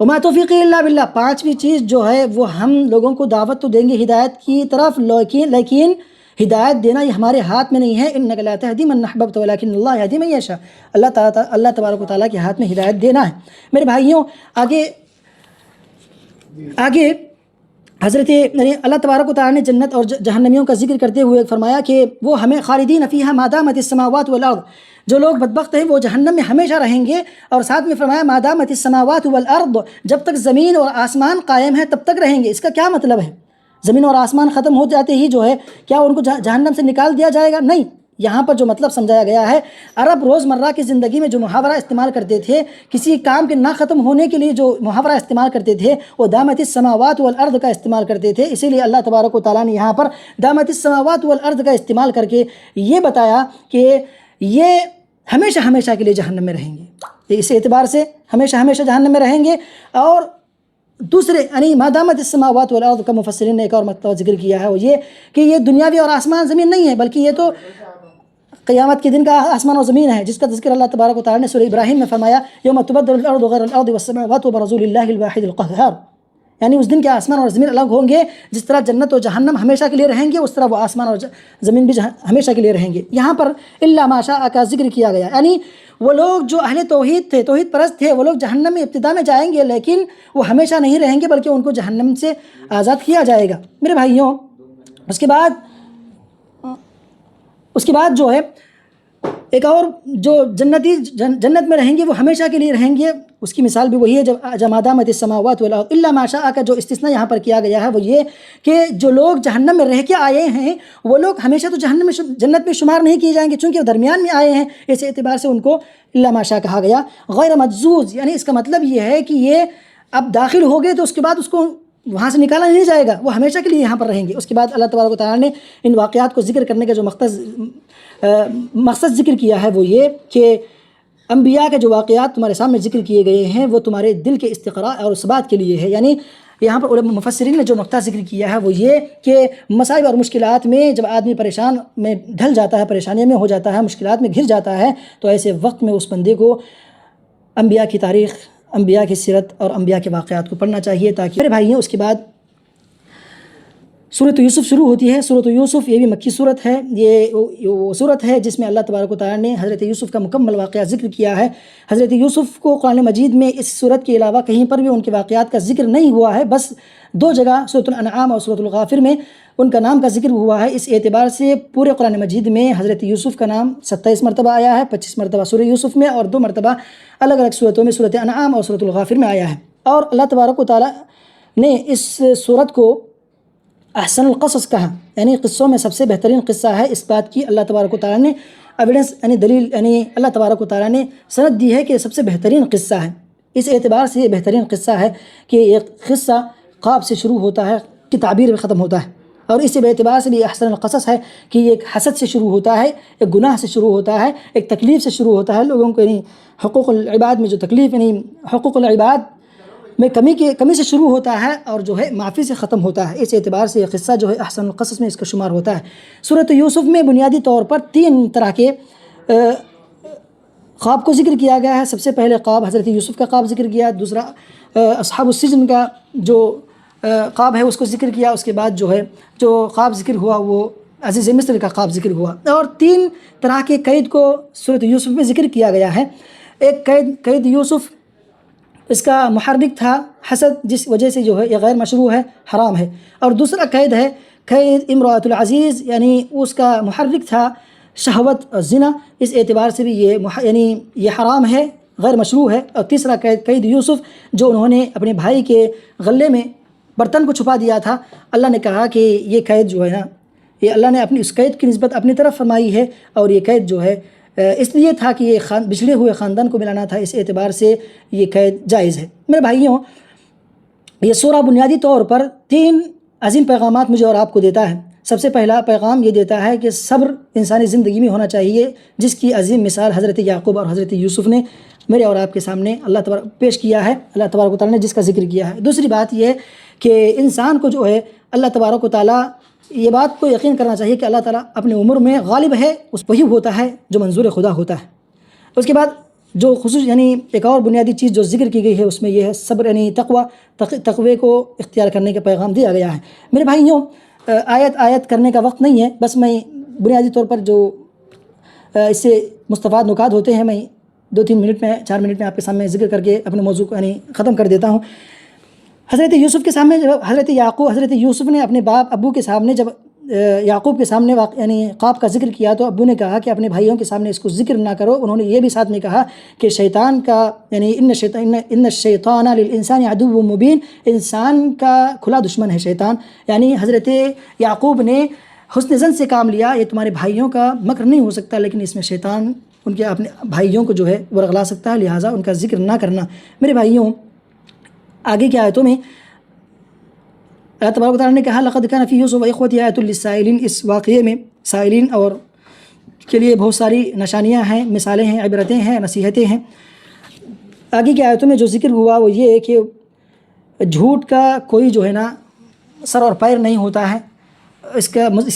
وما توفیقی الا باللہ، 5ویں چیز جو ہے وہ ہم لوگوں کو دعوت تو دیں گے ہدایت کی طرف، لیکن ہدایت دینا یہ ہمارے ہاتھ میں نہیں ہے۔ انک لا تہدی من احببت ولکن اللہ یہدی من یشاء۔ اللہ تبارک و تعالیٰ کے ہاتھ میں ہدایت دینا ہے میرے بھائیوں۔ آگے حضرت اللہ تبارک و تعالیٰ نے جنت اور جہنمیوں کا ذکر کرتے ہوئے فرمایا کہ وہ ہمیں خالدین فیہا ما دامت السماوات والارض، جو لوگ بدبخت ہیں وہ جہنم میں ہمیشہ رہیں گے۔ اور ساتھ میں فرمایا ما دامت السماوات والارض، جب تک زمین اور آسمان قائم ہے تب تک رہیں گے۔ اس کا کیا مطلب ہے؟ زمین اور آسمان ختم ہو جاتے ہی جو ہے کیا ان کو جہنم سے نکال دیا جائے گا؟ نہیں، یہاں پر جو مطلب سمجھایا گیا ہے، عرب روزمرہ کی زندگی میں جو محاورہ استعمال کرتے تھے، کسی کام کے نہ ختم ہونے کے لیے جو محاورہ استعمال کرتے تھے، وہ دامت السماوات والارض کا استعمال کرتے تھے۔ اسی لیے اللہ تبارک و تعالیٰ نے یہاں پر دامت السماوات والارض کا استعمال کر کے یہ بتایا کہ یہ ہمیشہ ہمیشہ کے لیے جہنم میں رہیں گے، اس اعتبار سے ہمیشہ ہمیشہ جہنم میں رہیں گے۔ اور دوسرے یعنی ما دامت السماوات والارض کا مفسرین نے ایک اور مطلب ذکر کیا ہے، وہ یہ کہ یہ دنیاوی اور آسمان زمین نہیں ہے، بلکہ یہ تو قیامت کے دن کا آسمان و زمین ہے، جس کا ذکر اللہ تبارک و تعالیٰ نے سورہ ابراہیم میں فرمایا، یوم تبدل الارض غیر الارض والسماوات وبرزوا للہ الواحد القہار، یعنی اس دن کے آسمان اور زمین الگ ہوں گے، جس طرح جنت و جہنم ہمیشہ کے لیے رہیں گے، اس طرح وہ آسمان اور زمین بھی ہمیشہ کے لیے رہیں گے۔ یہاں پر الا ما شاء کا ذکر کیا گیا، یعنی وہ لوگ جو اہل توحید تھے، توحید پرست تھے، وہ لوگ جہنم میں ابتدا میں جائیں گے، لیکن وہ ہمیشہ نہیں رہیں گے، بلکہ ان کو جہنم سے آزاد کیا جائے گا۔ میرے بھائیوں، اس کے بعد جو ہے ایک اور جو جنتی جنت میں رہیں گے، وہ ہمیشہ کے لیے رہیں گے، اس کی مثال بھی وہی ہے جب ما دامت السماوات والارض الا ما شاء کا جو استثناء یہاں پر کیا گیا ہے وہ یہ کہ جو لوگ جہنم میں رہ کے آئے ہیں وہ لوگ ہمیشہ تو جنت میں شمار نہیں کیے جائیں گے، چونکہ وہ درمیان میں آئے ہیں، اس اعتبار سے ان کو الا ما شاء کہا گیا۔ غیر مجزوز، یعنی اس کا مطلب یہ ہے کہ یہ اب داخل ہو گئے تو اس کے بعد اس کو وہاں سے نکالا نہیں جائے گا، وہ ہمیشہ کے لیے یہاں پر رہیں گے۔ اس کے بعد اللہ تبارک و تعالیٰ نے ان واقعات کو ذکر کرنے کا جو مقصد ذکر کیا ہے وہ یہ کہ انبیاء کے جو واقعات تمہارے سامنے ذکر کیے گئے ہیں وہ تمہارے دل کے استقراء اور ثبات کے لیے ہے، یعنی یہاں پر علماء مفسرین نے جو نقطہ ذکر کیا ہے وہ یہ کہ مصائب اور مشکلات میں جب آدمی پریشان میں ڈھل جاتا ہے، پریشانی میں ہو جاتا ہے، مشکلات میں گھر جاتا ہے، تو ایسے وقت میں اس بندے کو انبیاء کی تاریخ، انبیاء کی سیرت اور انبیاء کے واقعات کو پڑھنا چاہیے، تاکہ میرے بھائیوں اس کے بعد سورۃ یوسف شروع ہوتی ہے۔ سورۃ یوسف یہ بھی مکی صورت ہے، یہ وہ صورت ہے جس میں اللہ تبارک و تعالیٰ نے حضرت یوسف کا مکمل واقعہ ذکر کیا ہے۔ حضرت یوسف کو قرآن مجید میں اس صورت کے علاوہ کہیں پر بھی ان کے واقعات کا ذکر نہیں ہوا ہے، بس 2 جگہ سورۃ الانعام اور سورۃ الغافر میں ان کا نام کا ذکر ہوا ہے۔ اس اعتبار سے پورے قرآن مجید میں حضرت یوسف کا نام 27 مرتبہ آیا ہے، 25 مرتبہ سورہ یوسف میں اور 2 مرتبہ الگ الگ صورتوں میں سورۃ انعام اور سورۃ الغافر میں آیا ہے۔ اور اللہ تبارک و تعالیٰ نے اس صورت کو احسن القصص کہا، یعنی قصوں میں سب سے بہترین قصہ ہے۔ اس بات کی اللہ تبارک و تعالیٰ نے ایویڈنس یعنی دلیل یعنی اللہ تبارک و تعالیٰ نے سند دی ہے کہ یہ سب سے بہترین قصہ ہے۔ اس اعتبار سے یہ بہترین قصہ ہے کہ یہ قصہ خواب سے شروع ہوتا ہے کہ تعبیر میں ختم ہوتا ہے، اور اس اعتبار سے بھی احسن القصص ہے کہ یہ ایک حسد سے شروع ہوتا ہے، ایک گناہ سے شروع ہوتا ہے، ایک تکلیف سے شروع ہوتا ہے، لوگوں کو یعنی حقوق العباد میں جو تکلیف یعنی حقوق العباد میں کمی سے شروع ہوتا ہے اور جو ہے معافی سے ختم ہوتا ہے۔ اس اعتبار سے یہ قصہ جو ہے احسن القصص میں اس کا شمار ہوتا ہے۔ سورۃ یوسف میں بنیادی طور پر 3 طرح کے خواب کو ذکر کیا گیا ہے۔ سب سے پہلے خواب حضرت یوسف کا خواب ذکر کیا، دوسرا اصحاب السجن کا جو خواب ہے اس کو ذکر کیا، اس کے بعد جو ہے جو خواب ذکر ہوا وہ عزیز مصر کا خواب ذکر ہوا، اور 3 طرح کے قید کو سورۃ یوسف میں ذکر کیا گیا ہے۔ ایک قید یوسف، اس کا محرک تھا حسد، جس وجہ سے جو ہے یہ غیر مشروع ہے، حرام ہے، اور دوسرا قید ہے قید امراۃ العزیز، یعنی اس کا محرک تھا شہوت اور زنا، اس اعتبار سے بھی یہ حرام ہے، غیر مشروع ہے۔ اور تیسرا قید یوسف، جو انہوں نے اپنے بھائی کے غلے میں برتن کو چھپا دیا تھا، اللہ نے کہا کہ یہ قید جو ہے نا، یہ اللہ نے اپنی اس قید کی نسبت اپنی طرف فرمائی ہے، اور یہ قید جو ہے اس لیے تھا کہ یہ بچھڑے ہوئے خاندان کو ملانا تھا، اس اعتبار سے یہ قید جائز ہے۔ میرے بھائیوں، یہ سورہ بنیادی طور پر 3 عظیم پیغامات مجھے اور آپ کو دیتا ہے۔ سب سے پہلا پیغام یہ دیتا ہے کہ صبر انسانی زندگی میں ہونا چاہیے، جس کی عظیم مثال حضرت یعقوب اور حضرت یوسف نے میرے اور آپ کے سامنے اللہ تبارک پیش کیا ہے، اللہ تبارک و تعالیٰ نے جس کا ذکر کیا ہے۔ دوسری بات یہ ہے کہ انسان کو جو ہے اللہ تبارک و تعالیٰ یہ بات کو یقین کرنا چاہیے کہ اللہ تعالیٰ اپنے امور میں غالب ہے، اس وہی ہوتا ہے جو منظور خدا ہوتا ہے۔ اس کے بعد جو خصوص یعنی ایک اور بنیادی چیز جو ذکر کی گئی ہے اس میں یہ ہے صبر، یعنی تقوی کو اختیار کرنے کا پیغام دیا گیا ہے۔ میرے بھائیوں، آیت کرنے کا وقت نہیں ہے، بس میں بنیادی طور پر جو اس سے مستفاد نکات ہوتے ہیں میں 2-3 منٹ میں 4 منٹ میں آپ کے سامنے ذکر کر کے اپنے موضوع کو یعنی ختم کر دیتا ہوں۔ حضرت یوسف کے سامنے جب حضرت یوسف نے اپنے باپ ابو کے سامنے جب یعقوب کے سامنے یعنی خواب کا ذکر کیا تو ابو نے کہا کہ اپنے بھائیوں کے سامنے اس کو ذکر نہ کرو۔ انہوں نے یہ بھی ساتھ میں کہا کہ شیطان کا یعنی ان الشیطان للانسان عدو مبین، انسان کا کھلا دشمن ہے شیطان۔ یعنی حضرت یعقوب نے حسن زن سے کام لیا، یہ تمہارے بھائیوں کا مکر نہیں ہو سکتا، لیکن اس میں شیطان ان کے اپنے بھائیوں کو جو ہے ورغلا سکتا ہے، لہٰذا ان کا ذکر نہ کرنا۔ میرے بھائیوں، آگے کی آیتوں میں اللہ تبارک و تعالیٰ نے کہا لقد کان فی یوسف واخوتہ آیۃ للسائلین، اس واقعے میں سائلین اور کے لیے بہت ساری نشانیاں ہیں، مثالیں ہیں، عبرتیں ہیں، نصیحتیں ہیں۔ آگے کی آیتوں میں جو ذکر ہوا وہ یہ ہے کہ جھوٹ کا کوئی جو ہے نا سر اور پیر نہیں ہوتا ہے، اس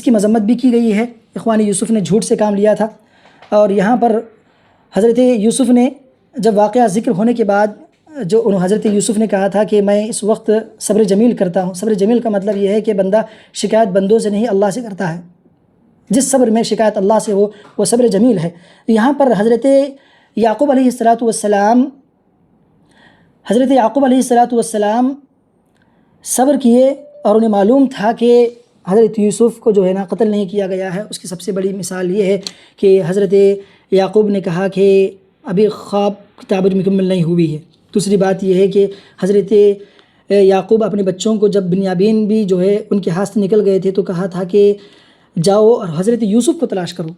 کی مذمت بھی کی گئی ہے۔ اخوان یوسف نے جھوٹ سے کام لیا تھا، اور یہاں پر حضرت یوسف نے جب واقعہ ذکر ہونے کے بعد جو حضرت یوسف نے کہا تھا کہ میں اس وقت صبر جمیل کرتا ہوں۔ صبر جمیل کا مطلب یہ ہے کہ بندہ شکایت بندوں سے نہیں اللہ سے کرتا ہے، جس صبر میں شکایت اللہ سے ہو وہ صبر جمیل ہے۔ یہاں پر حضرت یعقوب علیہ السلام صبر کیے، اور انہیں معلوم تھا کہ حضرت یوسف کو جو ہے نا قتل نہیں کیا گیا ہے۔ اس کی سب سے بڑی مثال یہ ہے کہ حضرت یعقوب نے کہا کہ ابھی خواب کی تعبیر مکمل نہیں ہوئی ہے۔ دوسری بات یہ ہے کہ حضرت یعقوب اپنے بچوں کو جب بنیامین بھی جو ہے ان کے ہاتھ سے نکل گئے تھے تو کہا تھا کہ جاؤ اور حضرت یوسف کو تلاش کرو،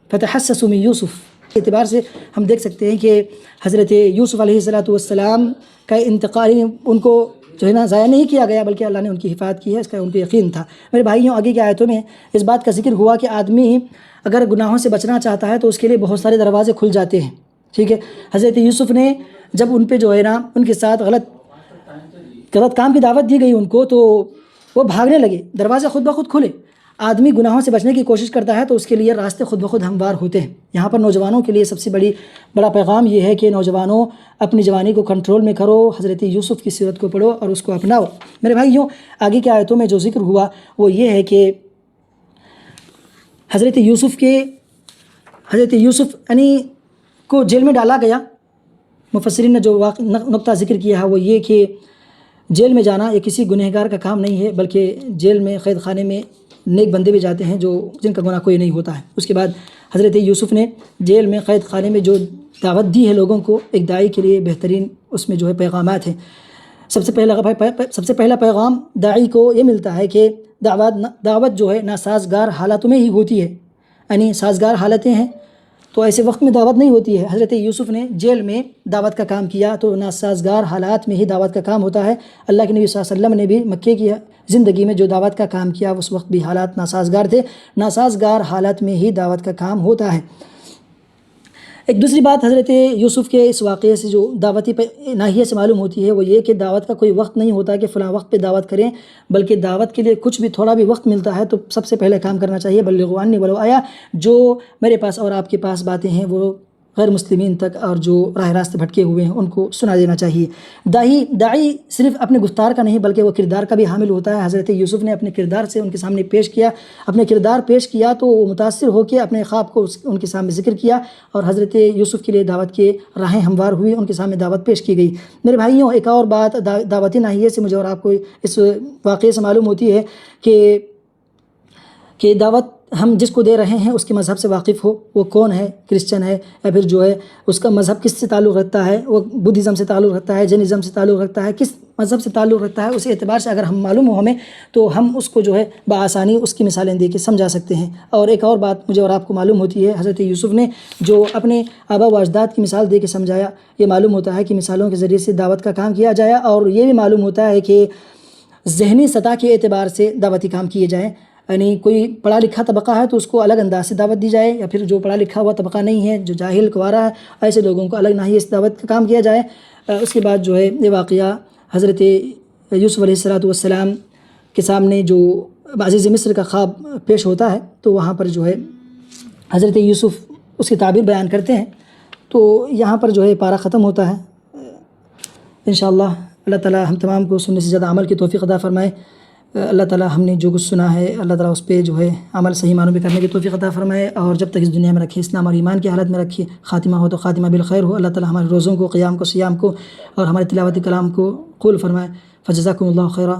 فتحسسوا من یوسف۔ اعتبار سے ہم دیکھ سکتے ہیں کہ حضرت یوسف علیہ السلام کا انتقال ان کو جو ہے نا ضائع نہیں کیا گیا، بلکہ اللہ نے ان کی حفاظت کی ہے، اس کا ان کو یقین تھا۔ میرے بھائیوں، آگے کی آیتوں میں اس بات کا ذکر ہوا کہ آدمی اگر گناہوں سے بچنا چاہتا ہے تو اس کے لیے بہت سارے دروازے کھل جاتے ہیں، ٹھیک ہے۔ حضرت یوسف نے جب ان پہ جو ہے نا ان کے ساتھ غلط کام کی دعوت دی گئی ان کو، تو وہ بھاگنے لگے، دروازے خود بخود کھلے۔ آدمی گناہوں سے بچنے کی کوشش کرتا ہے تو اس کے لیے راستے خود بخود ہموار ہوتے ہیں۔ یہاں پر نوجوانوں کے لیے سب سے بڑا پیغام یہ ہے کہ نوجوانوں اپنی جوانی کو کنٹرول میں کرو، حضرت یوسف کی سیرت کو پڑھو اور اس کو اپناؤ۔ میرے بھائیوں، آگے کی آیتوں میں جو ذکر ہوا وہ یہ ہے کہ حضرت یوسف کو جیل میں ڈالا گیا۔ مفسرین نے جو نقطہ ذکر کیا ہے وہ یہ کہ جیل میں جانا یہ کسی گنہگار کا کام نہیں ہے، بلکہ جیل میں قید خانے میں نیک بندے بھی جاتے ہیں جن کا گناہ کوئی نہیں ہوتا ہے۔ اس کے بعد حضرت یوسف نے جیل میں قید خانے میں جو دعوت دی ہے لوگوں کو، ایک داعی کے لیے بہترین اس میں جو ہے پیغامات ہیں۔ سب سے پہلا پیغام داعی کو یہ ملتا ہے کہ دعوت جو ہے ناسازگار حالاتوں میں ہی ہوتی ہے، یعنی سازگار حالتیں ہیں تو ایسے وقت میں دعوت نہیں ہوتی ہے۔ حضرت یوسف نے جیل میں دعوت کا کام کیا تو ناسازگار حالات میں ہی دعوت کا کام ہوتا ہے۔ اللہ کے نبی صلی اللہ علیہ وسلم نے بھی مکے کی زندگی میں جو دعوت کا کام کیا اس وقت بھی حالات ناسازگار تھے، ناسازگار حالات میں ہی دعوت کا کام ہوتا ہے۔ ایک دوسری بات حضرت یوسف کے اس واقعے سے جو دعوتی ناحیے سے معلوم ہوتی ہے وہ یہ کہ دعوت کا کوئی وقت نہیں ہوتا کہ فلاں وقت پہ دعوت کریں، بلکہ دعوت کے لیے کچھ بھی تھوڑا بھی وقت ملتا ہے تو سب سے پہلے کام کرنا چاہیے بلغوا عنی ولو آیا، جو میرے پاس اور آپ کے پاس باتیں ہیں وہ غیر مسلمین تک اور جو راہ راست بھٹکے ہوئے ہیں ان کو سنا دینا چاہیے۔ داعی صرف اپنے گفتار کا نہیں بلکہ وہ کردار کا بھی حامل ہوتا ہے۔ حضرت یوسف نے اپنے کردار سے ان کے سامنے اپنے کردار پیش کیا تو وہ متاثر ہو کے اپنے خواب کو ان کے سامنے ذکر کیا اور حضرت یوسف کے لیے دعوت کے راہیں ہموار ہوئی، ان کے سامنے دعوت پیش کی گئی۔ میرے بھائیوں، ایک اور بات دعوتی ناحیے سے مجھے اور آپ کو اس واقعے سے معلوم ہوتی ہے کہ دعوت ہم جس کو دے رہے ہیں اس کے مذہب سے واقف ہو، وہ کون ہے، کرسچن ہے یا پھر جو ہے اس کا مذہب کس سے تعلق رکھتا ہے، وہ بدھزم سے تعلق رکھتا ہے، جینزم سے تعلق رکھتا ہے، کس مذہب سے تعلق رکھتا ہے، اس اعتبار سے اگر ہم معلوم ہو ہمیں تو ہم اس کو جو ہے بآسانی اس کی مثالیں دے کے سمجھا سکتے ہیں۔ اور ایک اور بات مجھے اور آپ کو معلوم ہوتی ہے، حضرت یوسف نے جو اپنے آبا و اجداد کی مثال دے کے سمجھایا، یہ معلوم ہوتا ہے کہ مثالوں کے ذریعے سے دعوت کا کام کیا جائے، اور یہ بھی معلوم ہوتا ہے کہ ذہنی سطح کے اعتبار سے دعوتی کام کیے جائیں، یعنی کوئی پڑھا لکھا طبقہ ہے تو اس کو الگ انداز سے دعوت دی جائے، یا پھر جو پڑھا لکھا ہوا طبقہ نہیں ہے، جو جاہل کوارا ہے، ایسے لوگوں کو الگ ناحیے سے دعوت کا کام کیا جائے۔ اس کے بعد جو ہے یہ واقعہ حضرت یوسف علیہ السلام کے سامنے جو عزیز مصر کا خواب پیش ہوتا ہے تو وہاں پر جو ہے حضرت یوسف اس کی تعبیر بیان کرتے ہیں، تو یہاں پر جو ہے پارہ ختم ہوتا ہے۔ انشاءاللہ اللہ تعالی ہم تمام کو سننے سے زیادہ عمل کی توفیق عطا فرمائے۔ اللہ تعالی ہم نے جو کچھ سنا ہے اللہ تعالی اس پہ جو ہے عمل صحیح معنوں میں کرنے کی توفیق عطا فرمائے، اور جب تک اس دنیا میں رکھے اسلام اور ایمان کی حالت میں رکھے، خاتمہ ہو تو خاتمہ بالخیر ہو۔ اللہ تعالی ہمارے روزوں کو، قیام کو، صیام کو اور ہمارے تلاوت کلام کو قبول فرمائے۔ فجزاکم اللہ خیرا۔